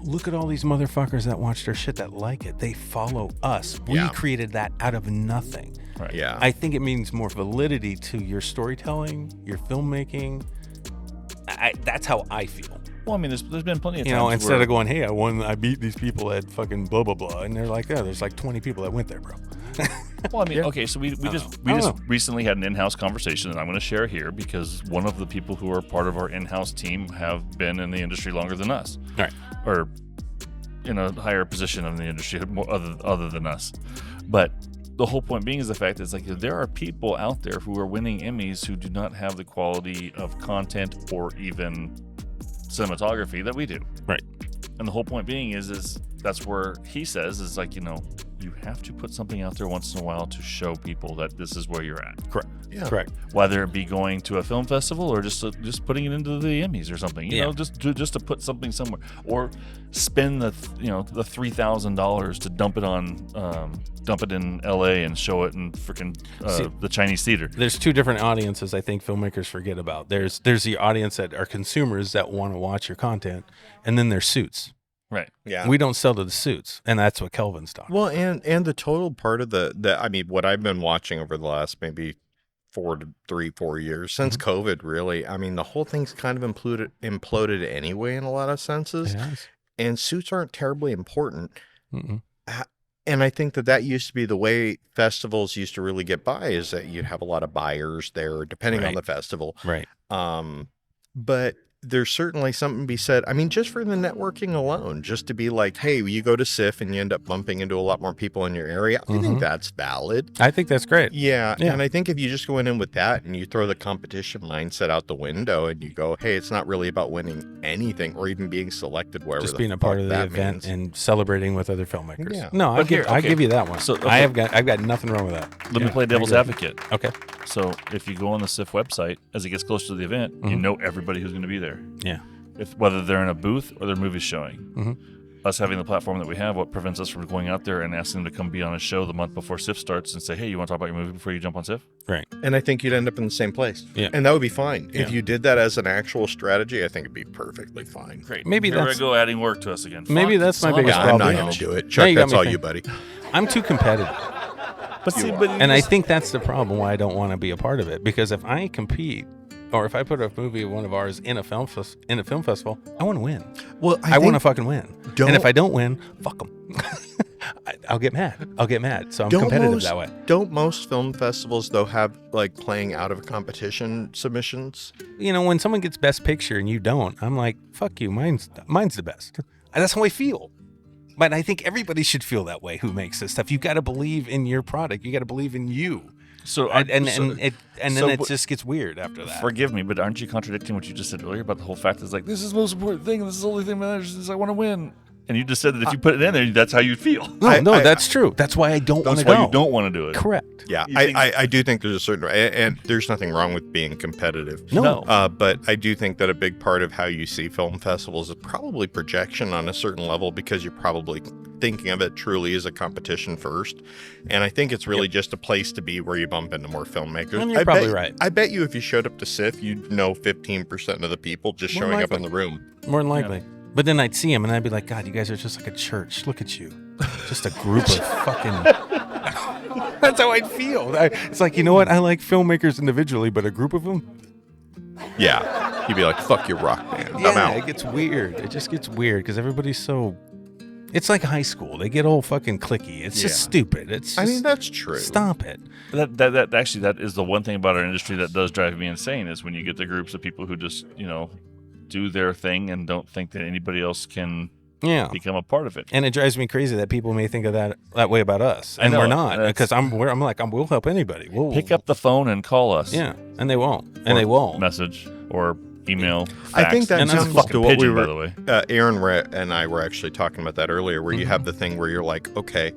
Speaker 4: look at all these motherfuckers that watched our shit that like it. They follow us. We created that out of nothing.
Speaker 2: Right.
Speaker 3: Yeah.
Speaker 4: I think it means more validity to your storytelling, your filmmaking. That's how I feel.
Speaker 2: Well, I mean, there's been plenty of times.
Speaker 4: You know, instead of going, hey, I beat these people at fucking blah blah blah, and they're like, there's like 20 people that went there, bro.
Speaker 2: Well, I mean, okay, so we just recently had an in-house conversation, and I'm going to share here because one of the people who are part of our in-house team have been in the industry longer than us,
Speaker 4: right?
Speaker 2: Or in a higher position in the industry other than us. But the whole point being is the fact that it's like there are people out there who are winning Emmys who do not have the quality of content or even cinematography that we do.
Speaker 4: Right.
Speaker 2: And the whole point being is that's where he says is like, you have to put something out there once in a while to show people that this is where you're at.
Speaker 4: Correct.
Speaker 3: Yeah.
Speaker 4: Correct.
Speaker 2: Whether it be going to a film festival or just putting it into the Emmys or something, you know, just to put something somewhere, or spend the $3,000 to dump it in LA and show it in freaking the Chinese theater.
Speaker 4: There's two different audiences I think filmmakers forget about. There's the audience that are consumers that want to watch your content, and then there's suits.
Speaker 2: Right.
Speaker 3: Yeah.
Speaker 4: We don't sell to the suits, and that's what Kelvin's talking.
Speaker 3: Well, and the total part of what I've been watching over the last maybe 4 years since COVID, really. I mean, the whole thing's kind of imploded anyway in a lot of senses.
Speaker 4: Yes.
Speaker 3: And suits aren't terribly important. And I think that used to be the way festivals used to really get by, is that you'd have a lot of buyers there, depending on the festival.
Speaker 4: Right.
Speaker 3: But there's certainly something to be said. I mean, just for the networking alone, just to be like, hey, you go to SIF and you end up bumping into a lot more people in your area. I think that's valid.
Speaker 4: I think that's great.
Speaker 3: Yeah. And I think if you just go in with that and you throw the competition mindset out the window and you go, hey, it's not really about winning anything or even being selected wherever.
Speaker 4: Just being a part of the event and celebrating with other filmmakers.
Speaker 3: Yeah.
Speaker 4: No, I give you that one.
Speaker 2: So
Speaker 4: I've got nothing wrong with that.
Speaker 2: Let me play devil's advocate.
Speaker 4: Okay.
Speaker 2: So if you go on the SIF website, as it gets closer to the event, you know everybody who's going to be there.
Speaker 4: Yeah.
Speaker 2: Whether they're in a booth or their movie's showing. Us having the platform that we have, what prevents us from going out there and asking them to come be on a show the month before SIF starts and say, hey, you want to talk about your movie before you jump on SIF?
Speaker 4: Right.
Speaker 3: And I think you'd end up in the same place.
Speaker 4: Yeah.
Speaker 3: And that would be fine. If you did that as an actual strategy, I think it'd be perfectly fine.
Speaker 2: Great.
Speaker 4: Maybe
Speaker 2: Here we go adding work to us again.
Speaker 4: Maybe that's my biggest problem.
Speaker 3: I'm not going to do it. Chuck, that's all you, buddy.
Speaker 4: I'm too competitive.
Speaker 2: But
Speaker 4: I think that's the problem why I don't want to be a part of it. Because if I compete, or if I put a movie of one of ours in a film festival, I want to win.
Speaker 3: Well,
Speaker 4: I want to fucking win. And if I don't win, fuck them. I'll get mad. So I'm competitive that way.
Speaker 3: Don't most film festivals though have like playing out of competition submissions?
Speaker 4: You know, when someone gets Best Picture and you don't, I'm like, fuck you. Mine's the best. That's how I feel. But I think everybody should feel that way who makes this stuff. You got to believe in your product. You got to believe in you. It just gets weird after that.
Speaker 2: Forgive me, but aren't you contradicting what you just said earlier about the whole fact is like, this is the most important thing. This is the only thing that matters is I want to win. And you just said that if you put it in there, that's how you feel.
Speaker 4: No, that's true. That's why I don't want to go.
Speaker 2: That's why you don't want to do it.
Speaker 4: Correct.
Speaker 3: Yeah, I do think there's a certain, and there's nothing wrong with being competitive.
Speaker 4: No.
Speaker 3: But I do think that a big part of how you see film festivals is probably projection on a certain level, because you're probably thinking of it truly as a competition first. And I think it's really just a place to be where you bump into more filmmakers.
Speaker 4: And you're probably right.
Speaker 3: I bet you if you showed up to SIF, you'd know 15% of the people just showing up in the room.
Speaker 4: More than likely. Yeah. But then I'd see him and I'd be like, God, you guys are just like a church. Look at you. Just a group of fucking... That's how I'd feel. It's like, you know what? I like filmmakers individually, but a group of them?
Speaker 3: Yeah. You'd be like, fuck your rock band.
Speaker 4: Yeah,
Speaker 3: I'm out.
Speaker 4: It gets weird. It just gets weird because everybody's so... It's like high school. They get all fucking cliquey. It's just stupid. It's just,
Speaker 3: I mean, that's true.
Speaker 4: Stop it.
Speaker 2: That is the one thing about our industry that does drive me insane, is when you get the groups of people who just, do their thing and don't think that anybody else can become a part of it.
Speaker 4: And it drives me crazy that people may think of that way about us, and we're not, because we'll help anybody. We'll
Speaker 2: pick up the phone and call us.
Speaker 4: Yeah, and they won't.
Speaker 2: Message or email. Fax.
Speaker 3: I think that comes to what we were.
Speaker 2: By the way,
Speaker 3: Aaron and I were actually talking about that earlier, where you have the thing where you're like, okay.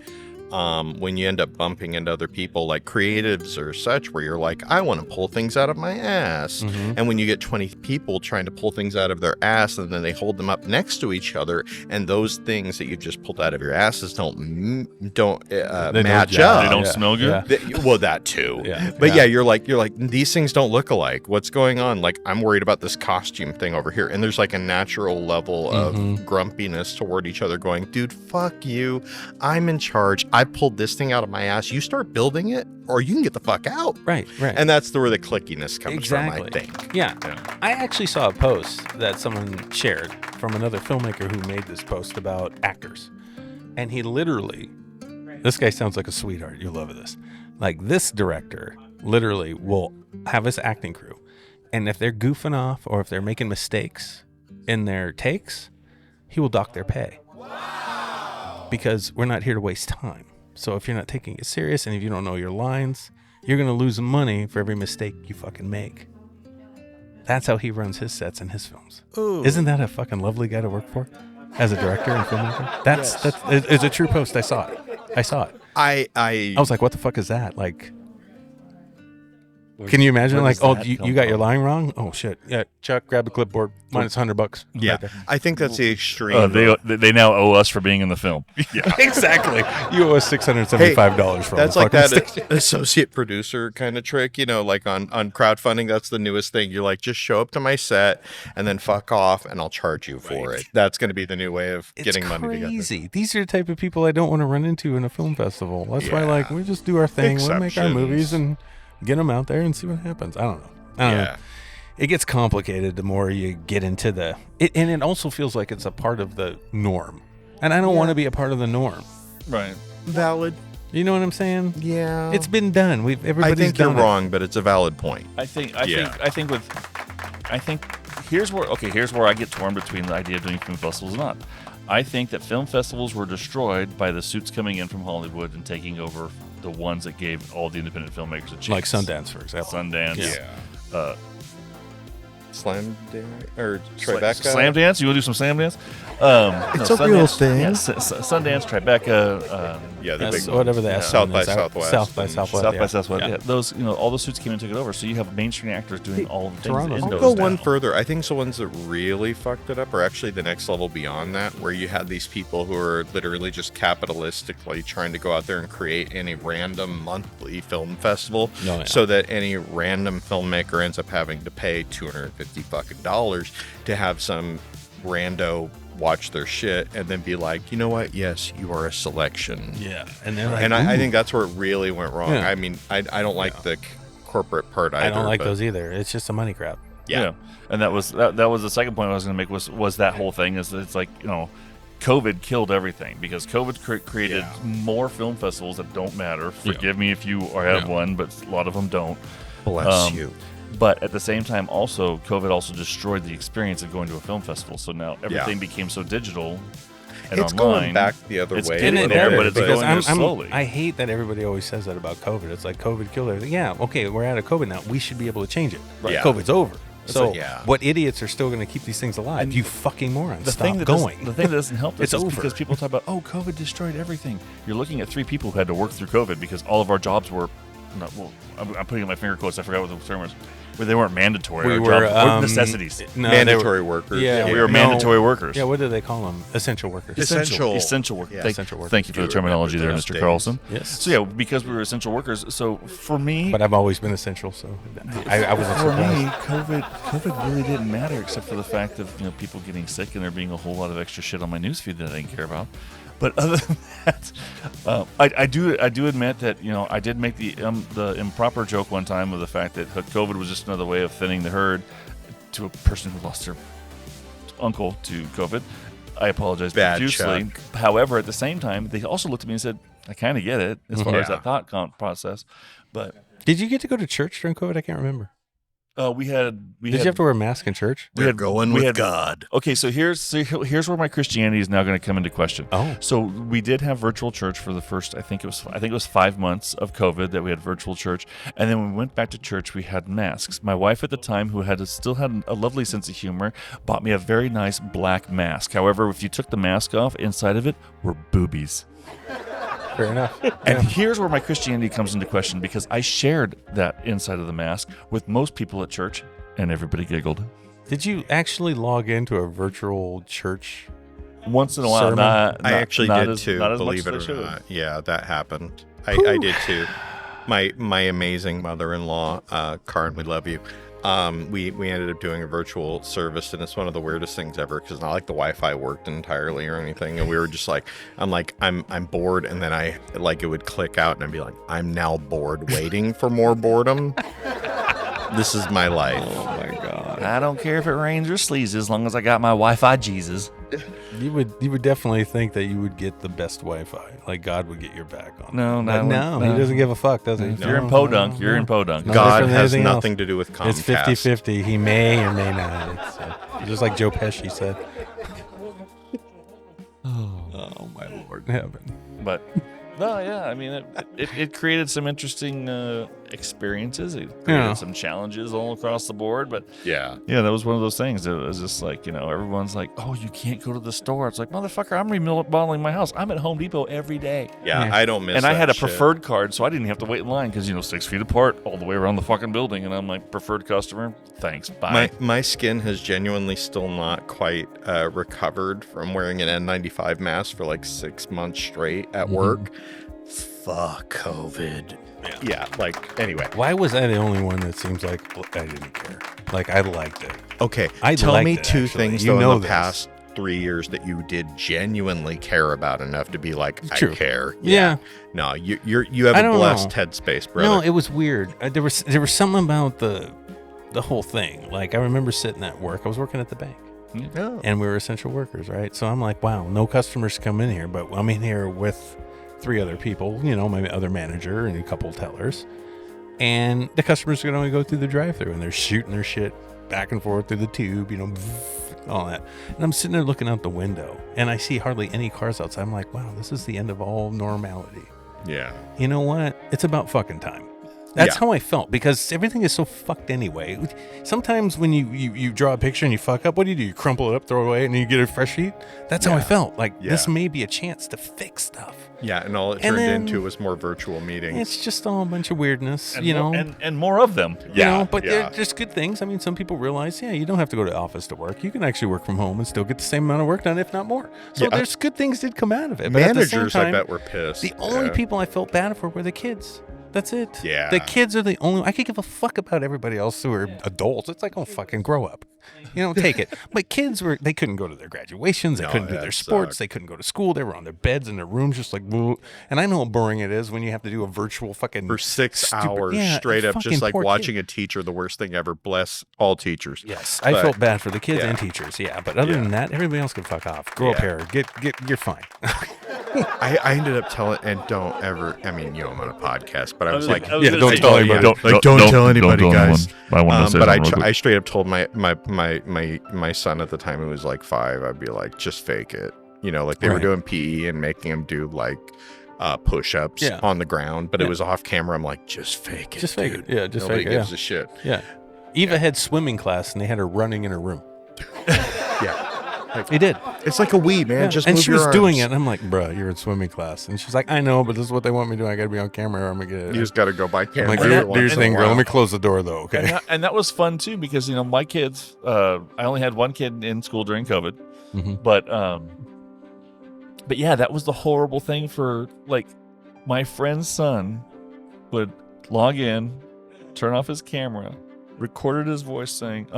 Speaker 3: When you end up bumping into other people like creatives or such, where you're like, I want to pull things out of my ass. And when you get 20 people trying to pull things out of their ass, and then they hold them up next to each other, and those things that you just pulled out of your asses don't match up.
Speaker 2: They don't smell good.
Speaker 3: Well, that too. But you're like, these things don't look alike. What's going on? Like, I'm worried about this costume thing over here. And there's like a natural level of grumpiness toward each other going, dude, fuck you. I'm in charge. I pulled this thing out of my ass. You start building it, or you can get the fuck out.
Speaker 4: Right.
Speaker 3: And that's where the clickiness comes from, I think.
Speaker 4: Yeah. I actually saw a post that someone shared from another filmmaker who made this post about actors. And he literally, this guy sounds like a sweetheart. You'll love this. Like, this director literally will have his acting crew, and if they're goofing off or if they're making mistakes in their takes, he will dock their pay. Because we're not here to waste time. So if you're not taking it serious, and if you don't know your lines, you're going to lose money for every mistake you fucking make. That's how he runs his sets and his films. Ooh. Isn't that a fucking lovely guy to work for as a director and filmmaker? It's a true post. I saw it. I was like, what the fuck is that? Like, Can you imagine, like, oh, you got your line wrong? Oh, shit. Yeah, Chuck, grab the clipboard. Minus $100.
Speaker 3: Yeah.
Speaker 4: Right,
Speaker 3: I think that's the extreme.
Speaker 2: They now owe us for being in the film.
Speaker 4: Yeah, exactly. You owe us $675 for
Speaker 3: that's like that associate producer kind of trick, like on crowdfunding. That's the newest thing. You're like, just show up to my set and then fuck off, and I'll charge you for it. That's going to be the new way of getting money together.
Speaker 4: These are the type of people I don't want to run into in a film festival. That's why, like, we just do our thing. We'll make our movies and get them out there and see what happens. I don't know. It gets complicated the more you get into and it also feels like it's a part of the norm. And I don't want to be a part of the norm.
Speaker 2: Right.
Speaker 3: Valid.
Speaker 4: You know what I'm saying?
Speaker 3: Yeah.
Speaker 4: It's been done. Everybody's
Speaker 3: I think
Speaker 4: done
Speaker 3: you're wrong, but it's a valid point.
Speaker 2: I think here's where I get torn between the idea of doing film festivals or not. I think that film festivals were destroyed by the suits coming in from Hollywood and taking over the ones that gave all the independent filmmakers a chance.
Speaker 4: Like Sundance, for example.
Speaker 2: Sundance.
Speaker 3: Yeah. Slam Dance or Tribeca?
Speaker 2: Slam Dance? You want to do some Slam Dance?
Speaker 3: It's a real thing.
Speaker 2: Yeah, Sundance, Tribeca.
Speaker 3: The
Speaker 4: big
Speaker 3: whatever
Speaker 4: the
Speaker 3: South by Southwest.
Speaker 4: South by Southwest.
Speaker 2: Yeah. Those, all the suits came and took it over. So you have mainstream actors doing all the things.
Speaker 3: I'll go one further. I think the ones that really fucked it up are actually the next level beyond that, where you had these people who are literally just capitalistically trying to go out there and create any random monthly film festival, so that any random filmmaker ends up having to pay $250 to have some rando watch their shit and then be like, you know what? Yes, you are a selection.
Speaker 4: Yeah, and then like,
Speaker 3: and I think that's where it really went wrong. Yeah. I mean, I don't like the corporate part either.
Speaker 4: I don't like those either. It's just a money grab.
Speaker 2: Yeah. And that was the second point I was going to make was that whole thing is that it's like, COVID killed everything because COVID created more film festivals that don't matter. Forgive me if you have one, but a lot of them don't.
Speaker 3: Bless you.
Speaker 2: But at the same time, also, COVID also destroyed the experience of going to a film festival. So now everything became so digital and
Speaker 3: it's
Speaker 2: online.
Speaker 3: Going back the other way.
Speaker 2: It's getting there, but it's going there slowly.
Speaker 4: I hate that everybody always says that about COVID. It's like COVID killed everything. Yeah, okay, we're out of COVID now. We should be able to change it. Right. Yeah. COVID's over. So what idiots are still going to keep these things alive? And you fucking morons.
Speaker 2: The thing that doesn't help this is
Speaker 4: over.
Speaker 2: Because people talk about, COVID destroyed everything. You're looking at 3 people who had to work through COVID because all of our jobs were I'm putting in my finger quotes. I forgot what the term was. Where they weren't mandatory.
Speaker 4: We were
Speaker 2: necessities.
Speaker 3: No, mandatory workers.
Speaker 2: Yeah, we were mandatory workers.
Speaker 4: Yeah, what do they call them? Essential workers.
Speaker 2: Essential workers.
Speaker 3: Yeah, essential workers.
Speaker 2: Thank you for the terminology there, Mr. Carlson.
Speaker 4: Yes.
Speaker 2: So because we were essential workers, so for me,
Speaker 4: but I've always been essential, so I wasn't surprised.
Speaker 2: For me, COVID really didn't matter except for the fact of people getting sick and there being a whole lot of extra shit on my newsfeed that I didn't care about. But other than that, I do admit that I did make the improper joke one time of the fact that COVID was just another way of thinning the herd to a person who lost their uncle to COVID. I apologize profusely. However, at the same time, they also looked at me and said, "I kind of get it as far as that thought process." But
Speaker 4: did you get to go to church during COVID? I can't remember.
Speaker 2: Did you
Speaker 4: have to wear a mask in church?
Speaker 3: We had God.
Speaker 2: Okay, so here's where my Christianity is now going to come into question.
Speaker 4: Oh,
Speaker 2: so we did have virtual church for the first, I think it was 5 months of COVID that we had virtual church, and then when we went back to church, we had masks. My wife at the time, who still had a lovely sense of humor, bought me a very nice black mask. However, if you took the mask off, inside of it were boobies.
Speaker 4: Fair enough.
Speaker 2: And here's where my Christianity comes into question because I shared that inside of the mask with most people at church, and everybody giggled.
Speaker 4: Did you actually log into a virtual church?
Speaker 2: Once in a while.
Speaker 3: I actually did too, believe it or not. Yeah, that happened. I did too. My amazing mother-in-law, Karen, we love you. We ended up doing a virtual service, and it's one of the weirdest things ever because not like the Wi-Fi worked entirely or anything, and we were just like, I'm bored, and then it would click out, and I'd be like, I'm now bored, waiting for more boredom. This is my life.
Speaker 4: Oh my God!
Speaker 2: I don't care if it rains or sleezes as long as I got my Wi-Fi Jesus.
Speaker 4: You would definitely think that you would get the best Wi-Fi, like God would get your back on.
Speaker 2: No,
Speaker 4: he doesn't give a fuck, does he?
Speaker 2: If you're in Podunk, you're in Podunk.
Speaker 3: God has nothing to do with Comcast.
Speaker 4: It's 50-50. He may or may not. It's just like Joe Pesci said. Oh my Lord in heaven!
Speaker 2: But no, yeah, I mean, it created some interesting experiences. It created some challenges all across the board, but
Speaker 3: yeah,
Speaker 2: that was one of those things. It was just like, everyone's like, oh, you can't go to the store. It's like, motherfucker, I'm remodeling my house. I'm at Home Depot every day.
Speaker 3: Yeah, I don't miss.
Speaker 2: And
Speaker 3: that
Speaker 2: I had a
Speaker 3: shit.
Speaker 2: preferred card, so I didn't have to wait in line because 6 feet apart all the way around the fucking building, and I'm like, preferred customer. Thanks, bye.
Speaker 3: My skin has genuinely still not quite recovered from wearing an N95 mask for like 6 months straight at work. Fuck COVID. Yeah, like, anyway.
Speaker 4: Why was I the only one that seems like I didn't care? Like, I liked it.
Speaker 3: Okay, tell me two things though in the past 3 years that you did genuinely care about enough to be like, I care.
Speaker 4: Yeah.
Speaker 3: No, you have a blessed headspace, brother.
Speaker 4: No, it was weird. There was something about the whole thing. Like, I remember sitting at work. I was working at the bank.
Speaker 3: Oh.
Speaker 4: And we were essential workers, right? So I'm like, wow, no customers come in here, but I'm in here with 3 other people, my other manager and a couple tellers. And the customers can only go through the drive-thru, and they're shooting their shit back and forth through the tube, all that. And I'm sitting there looking out the window, and I see hardly any cars outside. I'm like, wow, this is the end of all normality.
Speaker 3: Yeah.
Speaker 4: You know what? It's about fucking time. That's how I felt, because everything is so fucked anyway. Sometimes when you draw a picture and you fuck up, what do? You crumple it up, throw it away, and then you get a fresh sheet? That's how I felt. Like, this may be a chance to fix stuff.
Speaker 3: Yeah, and all it turned into was more virtual meetings.
Speaker 4: It's just all a bunch of weirdness,
Speaker 2: and and more of them.
Speaker 4: But they're just good things. I mean, some people realize, you don't have to go to the office to work. You can actually work from home and still get the same amount of work done, if not more. So there's good things did come out of it. But
Speaker 3: managers,
Speaker 4: at the same time,
Speaker 3: I bet, were pissed.
Speaker 4: The only people I felt bad for were the kids. That's it.
Speaker 3: Yeah.
Speaker 4: The kids are the only. I could give a fuck about everybody else who are adults. It's like, oh, fucking grow up. Take it. But kids they couldn't go to their graduations. They couldn't do their sports. They couldn't go to school. They were on their beds in their rooms just like, woo. And I know how boring it is when you have to do a virtual fucking
Speaker 3: for 6 hours straight up, just like watching a teacher. The worst thing ever. Bless all teachers.
Speaker 4: Yes, I felt bad for the kids and teachers. Yeah, but other than that, everybody else can fuck off. Grow up here. You're fine.
Speaker 3: I ended up telling, and don't ever. I mean, I'm on a podcast, but I was like,
Speaker 4: don't tell anybody.
Speaker 3: Don't tell anybody, guys.
Speaker 2: But
Speaker 3: I straight up told my son at the time, who was like 5, I'd be like, just fake it. Like they were doing PE and making him do like push-ups on the ground, but it was off camera. I'm like, just fake it.
Speaker 4: Just fake it. Yeah, just
Speaker 3: Nobody
Speaker 4: fake it.
Speaker 3: gives a shit.
Speaker 4: Yeah. Eva had swimming class, and they had her running in her room.
Speaker 3: Yeah.
Speaker 4: He did.
Speaker 3: It's like a Wii, man. Just
Speaker 4: and
Speaker 3: move
Speaker 4: she
Speaker 3: your
Speaker 4: was
Speaker 3: arms.
Speaker 4: doing it, and I'm like, bruh, you're in swimming class. And she's like, I know, but this is what they want me to do. I got to be on camera, or I'm going to get it.
Speaker 3: You just got to go by camera.
Speaker 4: I'm like, do your thing, girl. Let me close the door, though, okay?
Speaker 2: And that was fun, too, because, my kids, I only had one kid in school during COVID. Mm-hmm. But yeah, that was the horrible thing for, like, my friend's son would log in, turn off his camera, recorded his voice saying,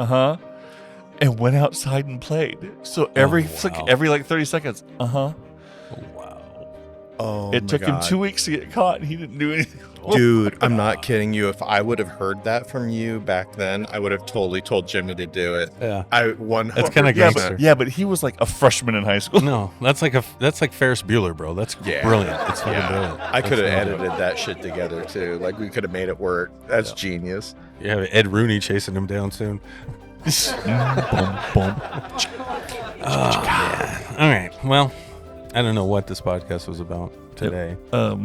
Speaker 2: and went outside and played. So every 30 seconds,
Speaker 4: Wow.
Speaker 3: Oh,
Speaker 2: it took him 2 weeks to get caught, and he didn't do anything.
Speaker 3: Dude, I'm not kidding you. If I would have heard that from you back then, I would have totally told Jimmy to do it.
Speaker 4: Yeah.
Speaker 3: That's
Speaker 4: kind of gangster.
Speaker 2: But he was like a freshman in high school.
Speaker 4: No, that's like Ferris Bueller, bro. That's brilliant. It's fucking brilliant.
Speaker 3: I could have edited that shit together too. Like we could have made it work. That's genius.
Speaker 4: Yeah, Ed Rooney chasing him down soon.
Speaker 2: Boom.
Speaker 4: All right. Well, I don't know what this podcast was about today.
Speaker 2: But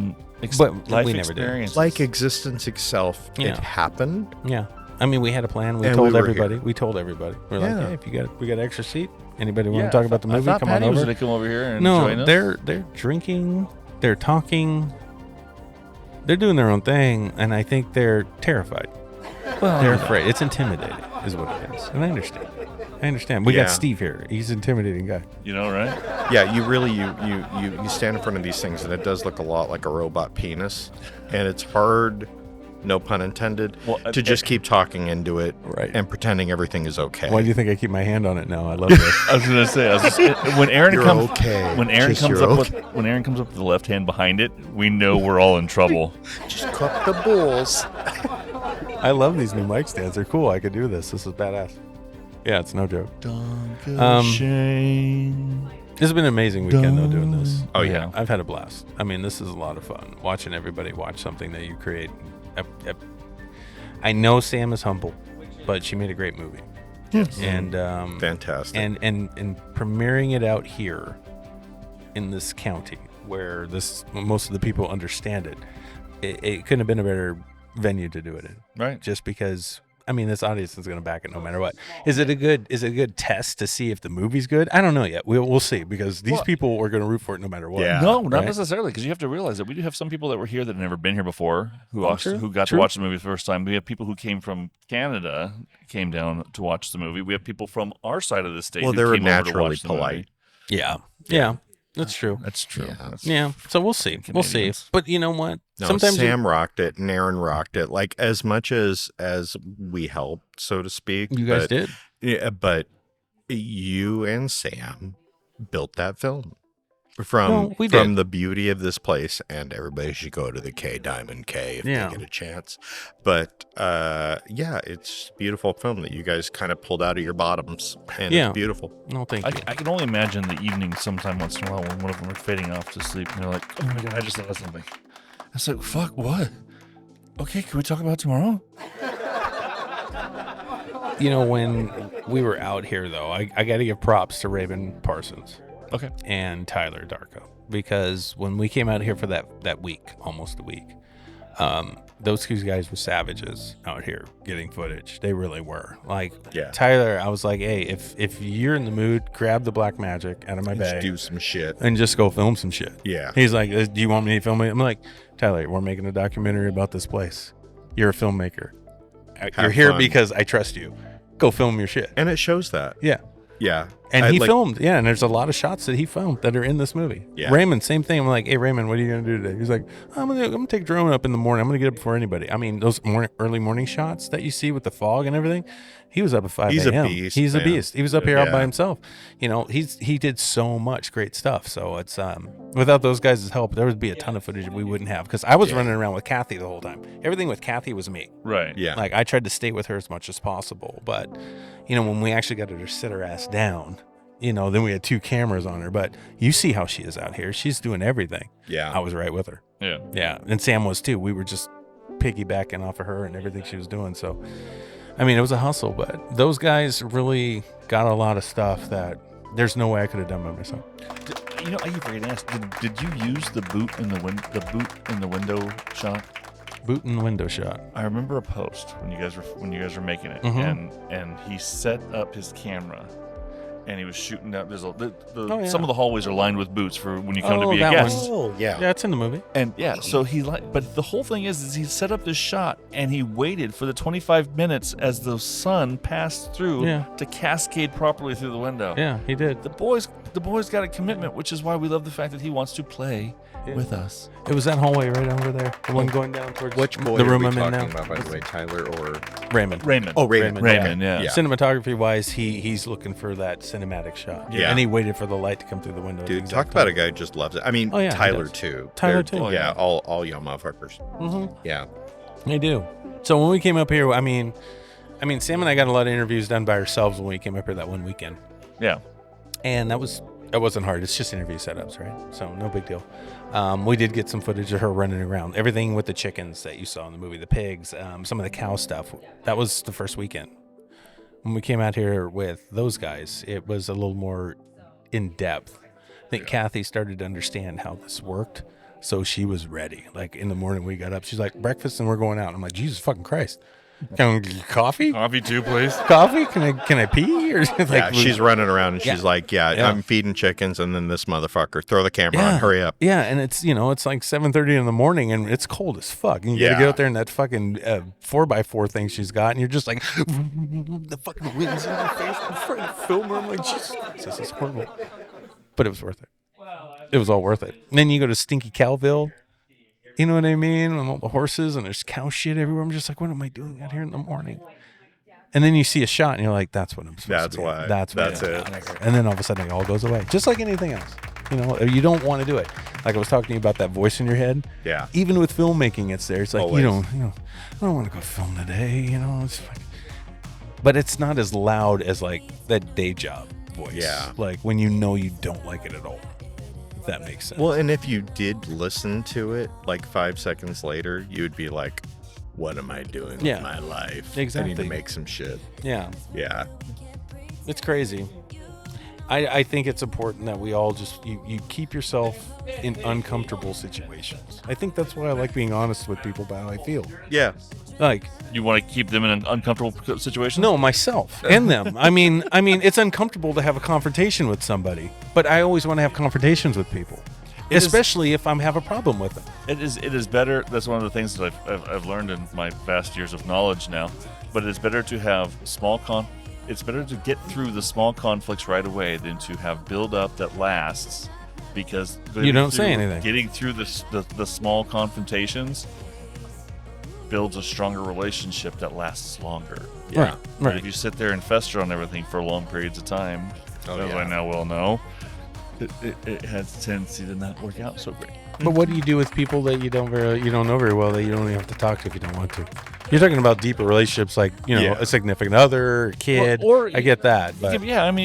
Speaker 2: life experience,
Speaker 3: like existence itself, it happened.
Speaker 4: Yeah. I mean, we had a plan. We told everybody. We're like, hey, if we got an extra seat, anybody want to talk about the movie? Come on over.
Speaker 2: Was gonna come over here and join us.
Speaker 4: They're drinking. They're talking. They're doing their own thing, and I think they're terrified. Well, they're afraid. It's intimidating, is what it is, and I understand. We got Steve here. He's an intimidating guy.
Speaker 2: Right?
Speaker 3: Yeah, you really you stand in front of these things, and it does look a lot like a robot penis, and it's hard, no pun intended, to just keep talking into it and pretending everything is okay.
Speaker 4: Why do you think I keep my hand on it now? I love this.
Speaker 2: I was gonna say, when Aaron comes up with the left hand behind it, we know we're all in trouble.
Speaker 3: Just cup the bulls.
Speaker 4: I love these new mic stands. They're cool. I could do this. This is badass. Yeah, it's no joke.
Speaker 2: Shame.
Speaker 4: This has been an amazing weekend, though, doing this.
Speaker 3: Oh, yeah.
Speaker 4: I've had a blast. I mean, this is a lot of fun. Watching everybody watch something that you create. I know Sam is humble, but she made a great movie.
Speaker 2: Yes.
Speaker 4: And
Speaker 3: fantastic.
Speaker 4: And premiering it out here in this county where most of the people understand it, it couldn't have been a better venue to do it in.
Speaker 2: Right.
Speaker 4: Just because, I mean, this audience is going to back it no matter what. Is it a good test to see if the movie's good? I don't know yet. We'll see, because these people are going to root for it no matter what.
Speaker 2: Yeah. No, not necessarily, because you have to realize that we do have some people that were here that had never been here before who got to watch the movie the first time. We have people who came from Canada, came down to watch the movie. We have people from our side of the state who
Speaker 3: they were
Speaker 2: came over to
Speaker 3: naturally
Speaker 2: watch the
Speaker 3: polite.
Speaker 2: movie.
Speaker 4: Yeah. That's true.
Speaker 2: That's true.
Speaker 4: Yeah. So we'll see. We'll see. But you know what?
Speaker 3: No, sometimes Sam rocked it and Aaron rocked it. Like, as much as we helped, so to speak.
Speaker 4: You guys did.
Speaker 3: Yeah, but you and Sam built that film from the beauty of this place, and everybody should go to the Diamond K if they get a chance. But it's a beautiful film that you guys kind of pulled out of your bottoms, and it's beautiful.
Speaker 4: No, thank you.
Speaker 2: I can only imagine the evening sometime once in a while when one of them are fading off to sleep, and they're like, "Oh my god, I just thought of something." I was like, "Fuck, what? Okay, can we talk about it tomorrow?"
Speaker 4: You know, when we were out here, though, I got to give props to Raven Parsons.
Speaker 2: Okay.
Speaker 4: And Tyler Darko, because when we came out here for that week, almost a week, those two guys were savages out here getting footage. They really were. Like, Tyler, I was like, hey, if you're in the mood, grab the black magic out of my bag,
Speaker 3: do some shit,
Speaker 4: and just go film some shit.
Speaker 3: Yeah.
Speaker 4: He's like, do you want me to film it? I'm like, Tyler, we're making a documentary about this place. You're a filmmaker. You're here because I trust you. Go film your shit.
Speaker 3: And it shows that.
Speaker 4: Yeah.
Speaker 3: Yeah.
Speaker 4: And he filmed, and there's a lot of shots that he filmed that are in this movie. Yeah. Raymond, same thing. I'm like, hey, Raymond, what are you going to do today? He's like, I'm gonna take drone up in the morning. I'm going to get up before anybody. I mean, those early morning shots that you see with the fog and everything, he was up at 5 a.m.
Speaker 3: He's a beast.
Speaker 4: He's a beast. He was up here all by himself. You know, he did so much great stuff. So it's without those guys' help, there would be a ton of footage we wouldn't have, because I was running around with Kathy the whole time. Everything with Kathy was me.
Speaker 2: Right.
Speaker 3: Yeah.
Speaker 4: Like, I tried to stay with her as much as possible, but you know, when we actually got her to sit her ass down, you know, then we had 2 cameras on her. But you see how she is out here. She's doing everything.
Speaker 3: Yeah.
Speaker 4: I was right with her.
Speaker 2: Yeah.
Speaker 4: Yeah. And Sam was too. We were just piggybacking off of her and everything she was doing. So, I mean, it was a hustle, but those guys really got a lot of stuff that there's no way I could have done by myself.
Speaker 2: You know, I keep forgetting to ask, did you use the boot in the window shot?
Speaker 4: Boot in the window shot.
Speaker 2: I remember a post when you guys were making it, and he set up his camera, and he was shooting out. There's some of the hallways are lined with boots for when you come to be a guest.
Speaker 3: Oh yeah,
Speaker 4: yeah, it's in the movie.
Speaker 2: And so but the whole thing is he set up this shot and he waited for the 25 minutes as the sun passed through to cascade properly through the window.
Speaker 4: Yeah, he did.
Speaker 2: The boys got a commitment, which is why we love the fact that he wants to play with us.
Speaker 4: It was that hallway right over there, the one going down towards
Speaker 3: the room I'm in now. About, by the way, Tyler or
Speaker 4: Raymond?
Speaker 3: Oh, Raymond.
Speaker 2: Yeah.
Speaker 4: Cinematography wise, he's looking for that cinematic shot.
Speaker 3: Yeah.
Speaker 4: And he waited for the light to come through the window.
Speaker 3: Dude, talk about a guy who just loves it. I mean, Tyler too.
Speaker 4: Tyler too.
Speaker 3: All y'all motherfuckers.
Speaker 4: Mm-hmm.
Speaker 3: Yeah.
Speaker 4: They do. So when we came up here, I mean, Sam and I got a lot of interviews done by ourselves when we came up here that one weekend.
Speaker 2: Yeah.
Speaker 4: And it wasn't hard. It's just interview setups, right? So no big deal. We did get some footage of her running around. Everything with the chickens that you saw in the movie, the pigs, some of the cow stuff. That was the first weekend. When we came out here with those guys, it was a little more in depth. I think Kathy started to understand how this worked, so she was ready. Like in the morning we got up, she's like, breakfast and we're going out. I'm like, Jesus fucking Christ. Can I get coffee?
Speaker 2: Coffee too, please.
Speaker 4: Coffee? Can I pee? Or like,
Speaker 3: she's running around and she's like, I'm feeding chickens, and then this motherfucker, throw the camera on, hurry up.
Speaker 4: Yeah, and it's it's like 7:30 in the morning and it's cold as fuck. And you gotta get out there in that fucking 4x4 thing she's got, and you're just like the fucking wind's in your face. I'm trying to film her. I'm like, Jesus Christ, this is horrible. But it was worth it. It was all worth it. And then you go to Stinky Cowville. You know what I mean? And all the horses, and there's cow shit everywhere. I'm just like, what am I doing out here in the morning? And then you see a shot, and you're like, that's what I'm supposed to be. That's it. And then all of a sudden, it all goes away. Just like anything else. You don't want to do it. Like I was talking to you about that voice in your head.
Speaker 3: Yeah.
Speaker 4: Even with filmmaking, it's there. It's like,
Speaker 3: always.
Speaker 4: I don't want to go film today. It's like, but it's not as loud as like that day job voice.
Speaker 3: Yeah.
Speaker 4: Like when you don't like it at all. That makes sense.
Speaker 3: Well, and if you did listen to it like 5 seconds later, you would be like, what am I doing with my life?
Speaker 4: Exactly.
Speaker 3: I need to make some shit.
Speaker 4: Yeah.
Speaker 3: Yeah.
Speaker 4: It's crazy. I think it's important that we all just you keep yourself in uncomfortable situations. I think that's why I like being honest with people about how I feel.
Speaker 3: Yeah.
Speaker 4: Like,
Speaker 2: you want to keep them in an uncomfortable situation?
Speaker 4: No, myself and them. I mean, it's uncomfortable to have a confrontation with somebody, but I always want to have confrontations with people, especially if I have a problem with them.
Speaker 2: It is better. That's one of the things that I've learned in my vast years of knowledge now. But it's better to have It's better to get through the small conflicts right away than to have build up that lasts, because
Speaker 4: you don't say anything.
Speaker 2: Getting through the small confrontations builds a stronger relationship that lasts longer.
Speaker 4: Yeah. Right.
Speaker 2: But if you sit there and fester on everything for long periods of time, as I now well know, it has a tendency to not work out so great.
Speaker 4: But what do you do with people that you don't know very well, that you don't even have to talk to if you don't want to? You're talking about deeper relationships, like a significant other, a kid. Or I get that, but
Speaker 2: it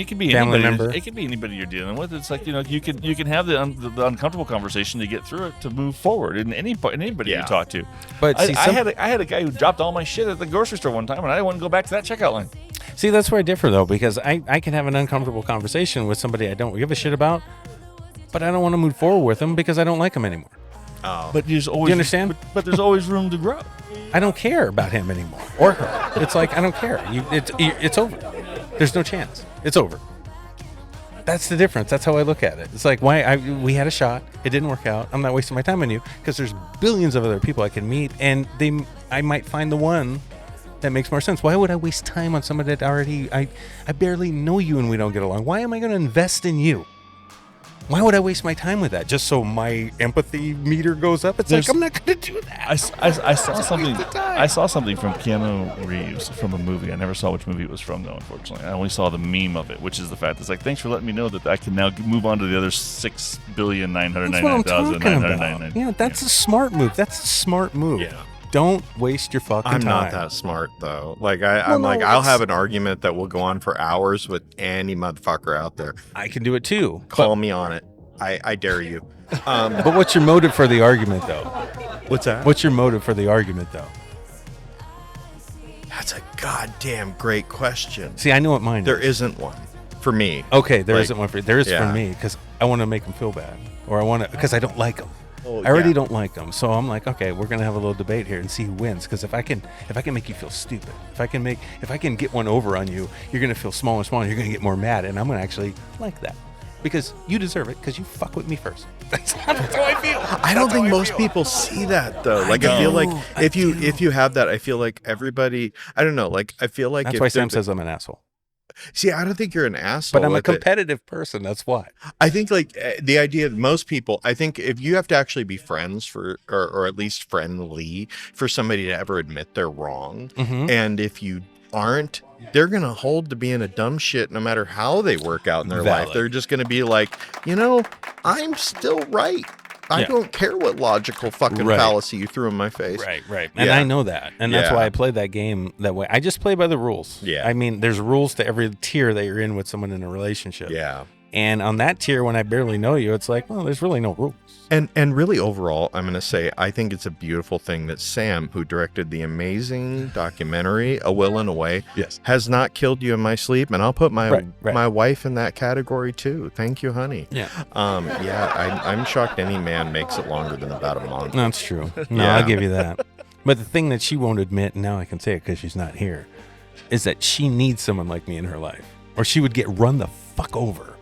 Speaker 2: could be
Speaker 4: family
Speaker 2: anybody.
Speaker 4: member.
Speaker 2: It could be anybody you're dealing with. It's like you can have the uncomfortable conversation to get through it, to move forward. And anybody you talk to.
Speaker 4: But
Speaker 2: I had a guy who dropped all my shit at the grocery store one time, and I didn't want to go back to that checkout line.
Speaker 4: See, that's where I differ though, because I can have an uncomfortable conversation with somebody I don't give a shit about, but I don't want to move forward with them because I don't like them anymore.
Speaker 2: Oh. But there's always,
Speaker 4: do you understand?
Speaker 2: But there's always room to grow.
Speaker 4: I don't care about him anymore or her. It's like I don't care. It's over. There's no chance. It's over. That's the difference. That's how I look at it. It's like we had a shot. It didn't work out. I'm not wasting my time on you because there's billions of other people I can meet, and I might find the one that makes more sense. Why would I waste time on somebody that I barely know you and we don't get along? Why am I going to invest in you? Why would I waste my time with that? Just so my empathy meter goes up? It's like, I'm not going to do that.
Speaker 2: I saw something. I saw something from Keanu Reeves from a movie. I never saw which movie it was from, though, unfortunately. I only saw the meme of it, which is the fact it's like, thanks for letting me know that I can now move on to the other 6,999,999.
Speaker 4: Yeah, that's a smart move. That's a smart move. Yeah. Don't waste your fucking time.
Speaker 3: I'm not that smart, though. Like, I'll have an argument that will go on for hours with any motherfucker out there.
Speaker 4: I can do it, too.
Speaker 3: Call me on it. I dare you.
Speaker 4: But what's your motive for the argument, though?
Speaker 3: What's that?
Speaker 4: What's your motive for the argument, though?
Speaker 3: That's a goddamn great question.
Speaker 4: See, I know what mine is.
Speaker 3: There isn't one for me.
Speaker 4: Okay, there isn't one for you. There is for me, because I want to make them feel bad. Or because I don't like them. I already don't like them, so I'm like, okay, we're gonna have a little debate here and see who wins. Because if I can make you feel stupid, if I can get one over on you, you're gonna feel smaller and smaller. You're gonna get more mad, and I'm gonna actually like that because you deserve it because you fuck with me first. That's how I feel.
Speaker 3: I don't think most people see that though. Like I feel like if you have that, I feel like everybody. I don't know. Like I feel like
Speaker 4: that's why Sam says I'm an asshole.
Speaker 3: See, I don't think you're an asshole.
Speaker 4: But I'm a competitive person. That's why.
Speaker 3: I think like the idea of most people, I think if you have to actually be friends or at least friendly for somebody to ever admit they're wrong. Mm-hmm. And if you aren't, they're going to hold to being a dumb shit no matter how they work out in their life. They're just going to be like, I'm still right. I don't care what logical fucking fallacy you threw in my face.
Speaker 4: Right. And I know that. And that's why I play that game that way. I just play by the rules.
Speaker 3: Yeah.
Speaker 4: I mean, there's rules to every tier that you're in with someone in a relationship.
Speaker 3: Yeah.
Speaker 4: And on that tier, when I barely know you, it's like, well, there's really no rules.
Speaker 3: And really overall, I'm going to say, I think it's a beautiful thing that Sam, who directed the amazing documentary, A Will and a Way, has not killed you in my sleep. And I'll put my wife in that category too. Thank you, honey.
Speaker 4: Yeah.
Speaker 3: I'm shocked any man makes it longer than about a month.
Speaker 4: That's true. No, I'll give you that. But the thing that she won't admit, and now I can say it because she's not here, is that she needs someone like me in her life. Or she would get run the fuck over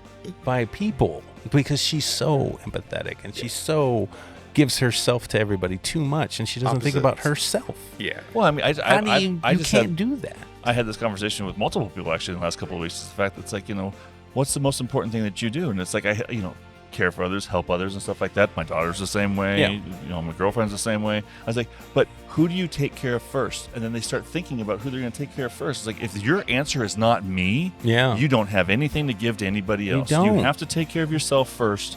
Speaker 4: by people. Because she's so empathetic and she so gives herself to everybody too much, and she doesn't think about herself.
Speaker 3: Yeah.
Speaker 2: Well, I mean, I
Speaker 4: can't do that.
Speaker 2: I had this conversation with multiple people actually in the last couple of weeks. It's the fact that it's like, what's the most important thing that you do? And it's like, care for others, help others, and stuff like that. My daughter's the same way.
Speaker 4: Yeah.
Speaker 2: My girlfriend's the same way. I was like, but who do you take care of first? And then they start thinking about who they're going to take care of first. It's like, if your answer is not me, you don't have anything to give to anybody else. You have to take care of yourself first.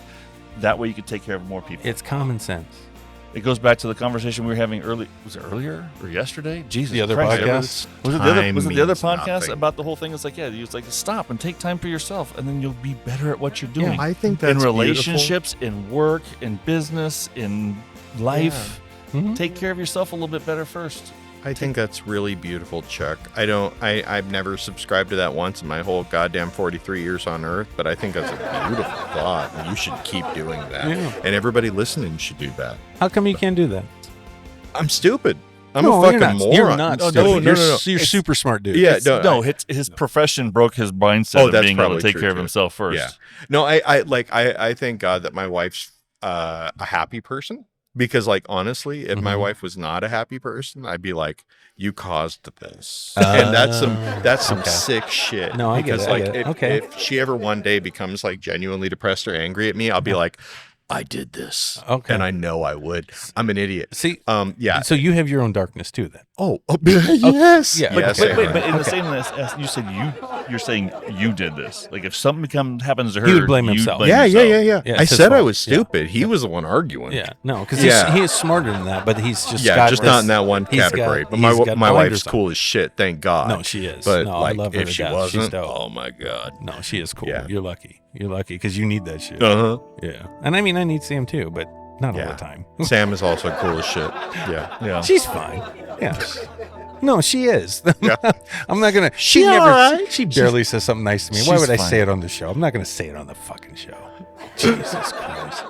Speaker 2: That way you can take care of more people.
Speaker 4: It's common sense.
Speaker 2: It goes back to the conversation we were having earlier. Was it earlier or yesterday? Jesus,
Speaker 4: the other
Speaker 2: Christ.
Speaker 4: podcast.
Speaker 2: Was it the other podcast about the whole thing? It's like, it's like, stop and take time for yourself, and then you'll be better at what you're doing.
Speaker 3: Yeah, I think that's
Speaker 2: in relationships, in work, in business, in life.
Speaker 3: Yeah. Mm-hmm.
Speaker 2: Take care of yourself a little bit better first.
Speaker 3: I think that's really beautiful, Chuck. I've never subscribed to that once in my whole goddamn 43 years on Earth, but I think that's a beautiful thought, and you should keep doing that. Yeah. And everybody listening should do that.
Speaker 4: How come you can't do that?
Speaker 3: I'm stupid. I'm a fucking moron.
Speaker 4: You're not stupid.
Speaker 3: No.
Speaker 4: You're super smart, dude.
Speaker 3: Yeah,
Speaker 2: his profession broke his mindset of being able to take care of himself first.
Speaker 3: Yeah. No, I thank God that my wife's a happy person. Because, like, honestly, if my wife was not a happy person, I'd be like, "You caused this," and that's some sick shit.
Speaker 4: No, I get it.
Speaker 3: If she ever one day becomes like genuinely depressed or angry at me, I'll be like, "I did this," and I know I would. I'm an idiot.
Speaker 4: See,
Speaker 3: yeah.
Speaker 4: So you have your own darkness too, then.
Speaker 3: Yes.
Speaker 4: Yeah.
Speaker 2: But in the same as you said, you're saying you did this. Like if something happens to her,
Speaker 4: he would blame himself.
Speaker 3: Yeah. I said I was stupid. He was the one arguing.
Speaker 4: Yeah. No, because he is smarter than that, but he's just
Speaker 3: just not in that one category. But my wife's cool as shit. Thank God.
Speaker 4: No, she is.
Speaker 3: But
Speaker 4: I love her
Speaker 3: if she wasn't, oh my God.
Speaker 4: No, she is cool. Yeah. You're lucky because you need that shit. Yeah. And I mean, I need Sam too, but not all the time.
Speaker 3: Sam is also cool as shit. Yeah.
Speaker 4: She's fine. Yeah. No, she is.
Speaker 3: Yeah.
Speaker 4: I'm not gonna. She barely says something nice to me. Why would I say it on the show? I'm not gonna say it on the fucking show. Jesus Christ.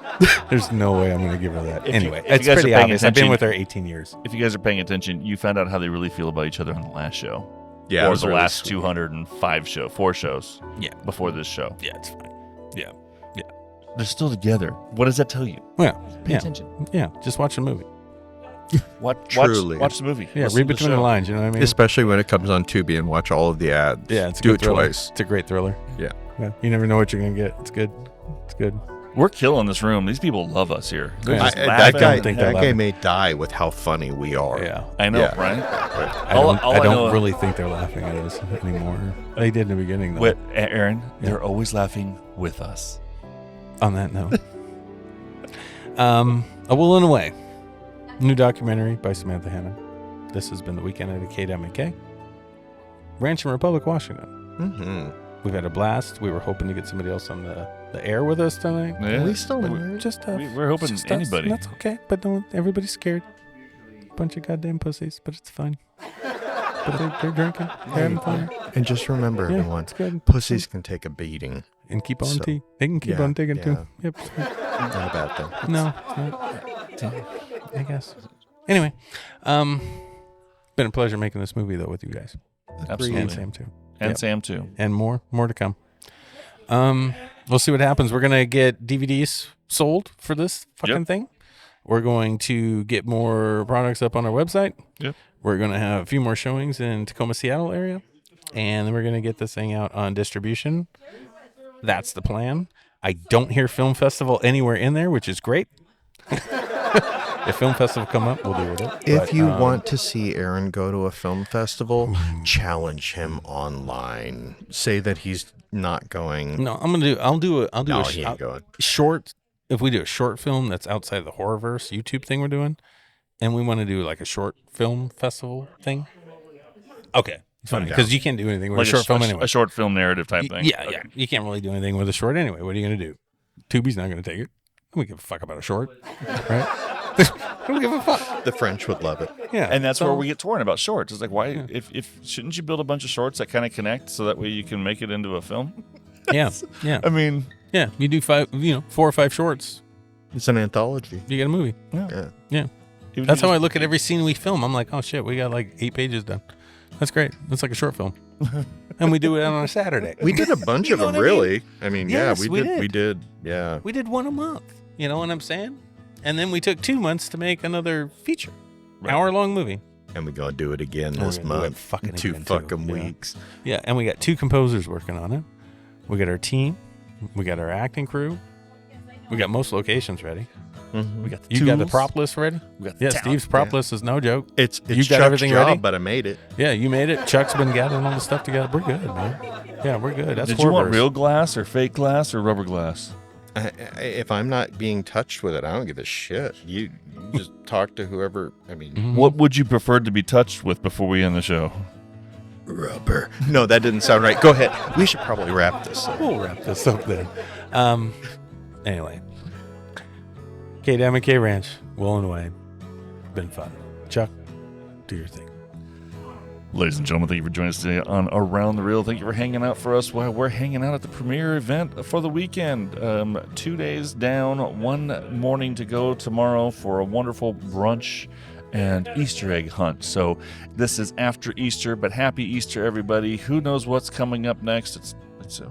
Speaker 4: There's no way I'm gonna give her that. Anyway, it's pretty obvious. I've been with her 18 years.
Speaker 2: If you guys are paying attention, you found out how they really feel about each other on the last show.
Speaker 3: Yeah.
Speaker 2: Or the really last 4 shows.
Speaker 4: Yeah.
Speaker 2: Before this show.
Speaker 4: Yeah, it's fine. Yeah.
Speaker 2: They're still together. What does that tell you?
Speaker 4: Well,
Speaker 2: pay attention.
Speaker 4: Yeah, just watch the movie.
Speaker 2: Watch the movie.
Speaker 4: Yeah, read between the lines. You know what I mean?
Speaker 3: Especially when it comes on Tubi and watch all of the ads.
Speaker 4: Yeah, it's a
Speaker 3: do
Speaker 4: good
Speaker 3: it twice.
Speaker 4: It's a great thriller.
Speaker 3: Yeah.
Speaker 4: You never know what you're gonna get. It's good.
Speaker 2: We're killing this room. These people love us here.
Speaker 3: That guy may die with how funny we are.
Speaker 4: Yeah,
Speaker 2: I know, right?
Speaker 4: I don't really think they're laughing at us anymore. They did in the beginning, though.
Speaker 2: Aaron, they're always laughing with us.
Speaker 4: On that note, A Will and a Way, new documentary by Samantha Hanna. This has been the weekend at KWMK, Ranch in Republic, Washington.
Speaker 3: Mm-hmm.
Speaker 4: We've had a blast. We were hoping to get somebody else on the air with us tonight.
Speaker 2: Yeah.
Speaker 3: We still
Speaker 2: we're hoping anybody.
Speaker 4: That's okay, but don't everybody's scared. Bunch of goddamn pussies, but it's fine. But they're drinking. They're having fun.
Speaker 3: And just remember, everyone,
Speaker 4: it's good.
Speaker 3: Pussies can take a beating.
Speaker 4: And keep on tea. They can keep on taking too. Yep.
Speaker 3: Not a bad thing.
Speaker 4: No, it's not. I guess. Anyway, been a pleasure making this movie though with you guys.
Speaker 2: Absolutely.
Speaker 4: And Sam too.
Speaker 2: Sam too.
Speaker 4: And more to come. We'll see what happens. We're gonna get DVDs sold for this fucking thing. We're going to get more products up on our website.
Speaker 2: Yep.
Speaker 4: We're gonna have a few more showings in Tacoma, Seattle area, and then we're gonna get this thing out on distribution. That's the plan. I don't hear Film Festival anywhere in there, which is great. If Film Festival come up, we'll deal with it.
Speaker 3: If you want to see Aaron go to a film festival, challenge him online. Say that he's not going.
Speaker 4: No, I'll do
Speaker 3: he ain't going.
Speaker 4: Short. If we do a short film that's outside the Horrorverse YouTube thing we're doing, and we want to do like a short film festival thing. Okay. Funny because you can't do anything with a short film anyway.
Speaker 2: A short film narrative type thing.
Speaker 4: Yeah, yeah. You can't really do anything with a short anyway. What are you going to do? Tubi's not going to take it. We don't give a fuck about a short, right? I don't give a fuck.
Speaker 3: The French would love it.
Speaker 4: Yeah,
Speaker 2: and that's where we get torn about shorts. It's like, why? Yeah. If shouldn't you build a bunch of shorts that kind of connect so that way you can make it into a film?
Speaker 4: Yeah.
Speaker 2: I mean,
Speaker 4: yeah. You do 4 or 5 shorts.
Speaker 3: It's an anthology.
Speaker 4: You get a movie. Yeah. That's how I look at every scene we film. I'm like, oh shit, we got like 8 pages done. That's great. That's like a short film. And we do it on a Saturday.
Speaker 3: We did a bunch of them, really. I mean,
Speaker 4: yes,
Speaker 3: we did. Yeah.
Speaker 4: We did one a month. You know what I'm saying? And then we took 2 months to make another feature. Right. Hour-long movie.
Speaker 3: And we're going to do it again this month. In 2 fucking weeks.
Speaker 4: Yeah, and we got 2 composers working on it. We got our team. We got our acting crew. We got most locations ready.
Speaker 2: Mm-hmm. We got the
Speaker 4: You got the prop list ready?
Speaker 2: We got the talent.
Speaker 4: Steve's prop list is no joke.
Speaker 3: It's
Speaker 4: you got
Speaker 3: Chuck's
Speaker 4: everything
Speaker 3: job,
Speaker 4: ready?
Speaker 3: But I made it.
Speaker 4: Yeah, you made it. Chuck's been gathering all the stuff together. We're good, man. Yeah, we're good. That's
Speaker 2: Did you want real glass or fake glass or rubber glass?
Speaker 3: If I'm not being touched with it, I don't give a shit. You just talk to whoever. I mean,
Speaker 2: what would you prefer to be touched with before we end the show?
Speaker 3: Rubber. No, that didn't sound right. Go ahead. We should probably wrap this up.
Speaker 4: We'll wrap this up then. Anyway. KWMK Ranch, Will and Way. Been fun. Chuck, do your thing.
Speaker 2: Ladies and gentlemen, thank you for joining us today on Around the Reel. Thank you for hanging out for us while we're hanging out at the premiere event for the weekend. 2 days down, 1 morning to go tomorrow for a wonderful brunch and Easter egg hunt. So this is after Easter, but happy Easter, everybody. Who knows what's coming up next? It's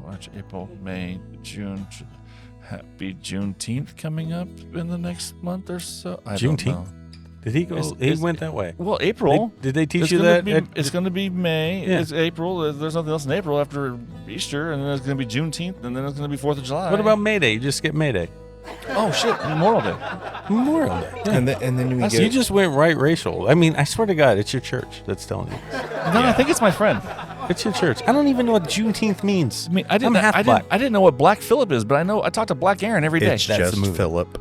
Speaker 2: March, April, May, June. Happy Juneteenth coming up in the next month or so. I don't know.
Speaker 4: Did he go? He went that way.
Speaker 2: Well, April.
Speaker 4: Did they teach you that?
Speaker 2: It's going to be May.
Speaker 4: Yeah.
Speaker 2: It's April. There's nothing else in April after Easter, and then it's going to be Juneteenth, and then it's going to be 4th of July.
Speaker 4: What about May Day? You just skip May Day.
Speaker 2: Oh shit! Memorial Day.
Speaker 4: Memorial Day. Yeah.
Speaker 3: And then we
Speaker 4: You just went right racial. I mean, I swear to God, it's your church that's telling you.
Speaker 2: No, I think it's my friend.
Speaker 4: It's your church. I don't even know what Juneteenth means.
Speaker 2: I mean, I didn't know what Black Phillip is, but I talk to Black Aaron every day.
Speaker 3: It's just Philip.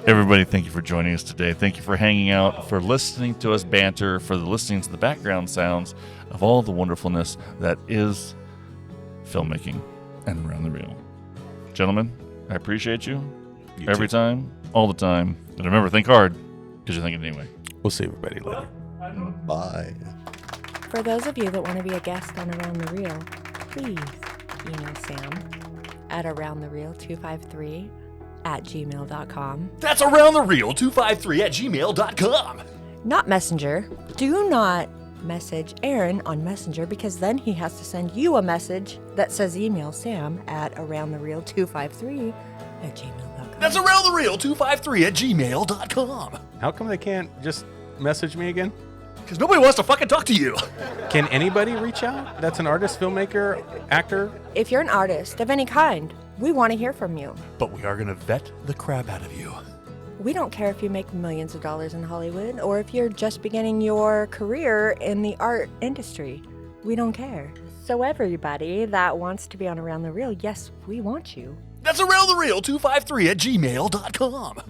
Speaker 2: Everybody, thank you for joining us today. Thank you for hanging out, for listening to us banter, for listening to the background sounds of all the wonderfulness that is filmmaking and Around the Reel. Gentlemen, I appreciate you every time, all the time. And remember, think hard, because you're thinking anyway.
Speaker 4: We'll see everybody later.
Speaker 3: Bye.
Speaker 1: For those of you that want to be a guest on Around the Reel, please email Sam at aroundthereel253@gmail.com.
Speaker 2: That's aroundthereel253@gmail.com.
Speaker 1: Not Messenger. Do not message Aaron on Messenger, because then he has to send you a message that says email Sam at aroundthereel253@gmail.com.
Speaker 2: That's aroundthereel253@gmail.com.
Speaker 4: How come they can't just message me again?
Speaker 2: Because nobody wants to fucking talk to you.
Speaker 4: Can anybody reach out? That's an artist, filmmaker, actor?
Speaker 1: If you're an artist of any kind, we want to hear from you.
Speaker 2: But we are going to vet the crap out of you.
Speaker 1: We don't care if you make millions of dollars in Hollywood or if you're just beginning your career in the art industry. We don't care. So everybody that wants to be on Around the Reel, yes, we want you.
Speaker 2: That's aroundthereel253@gmail.com.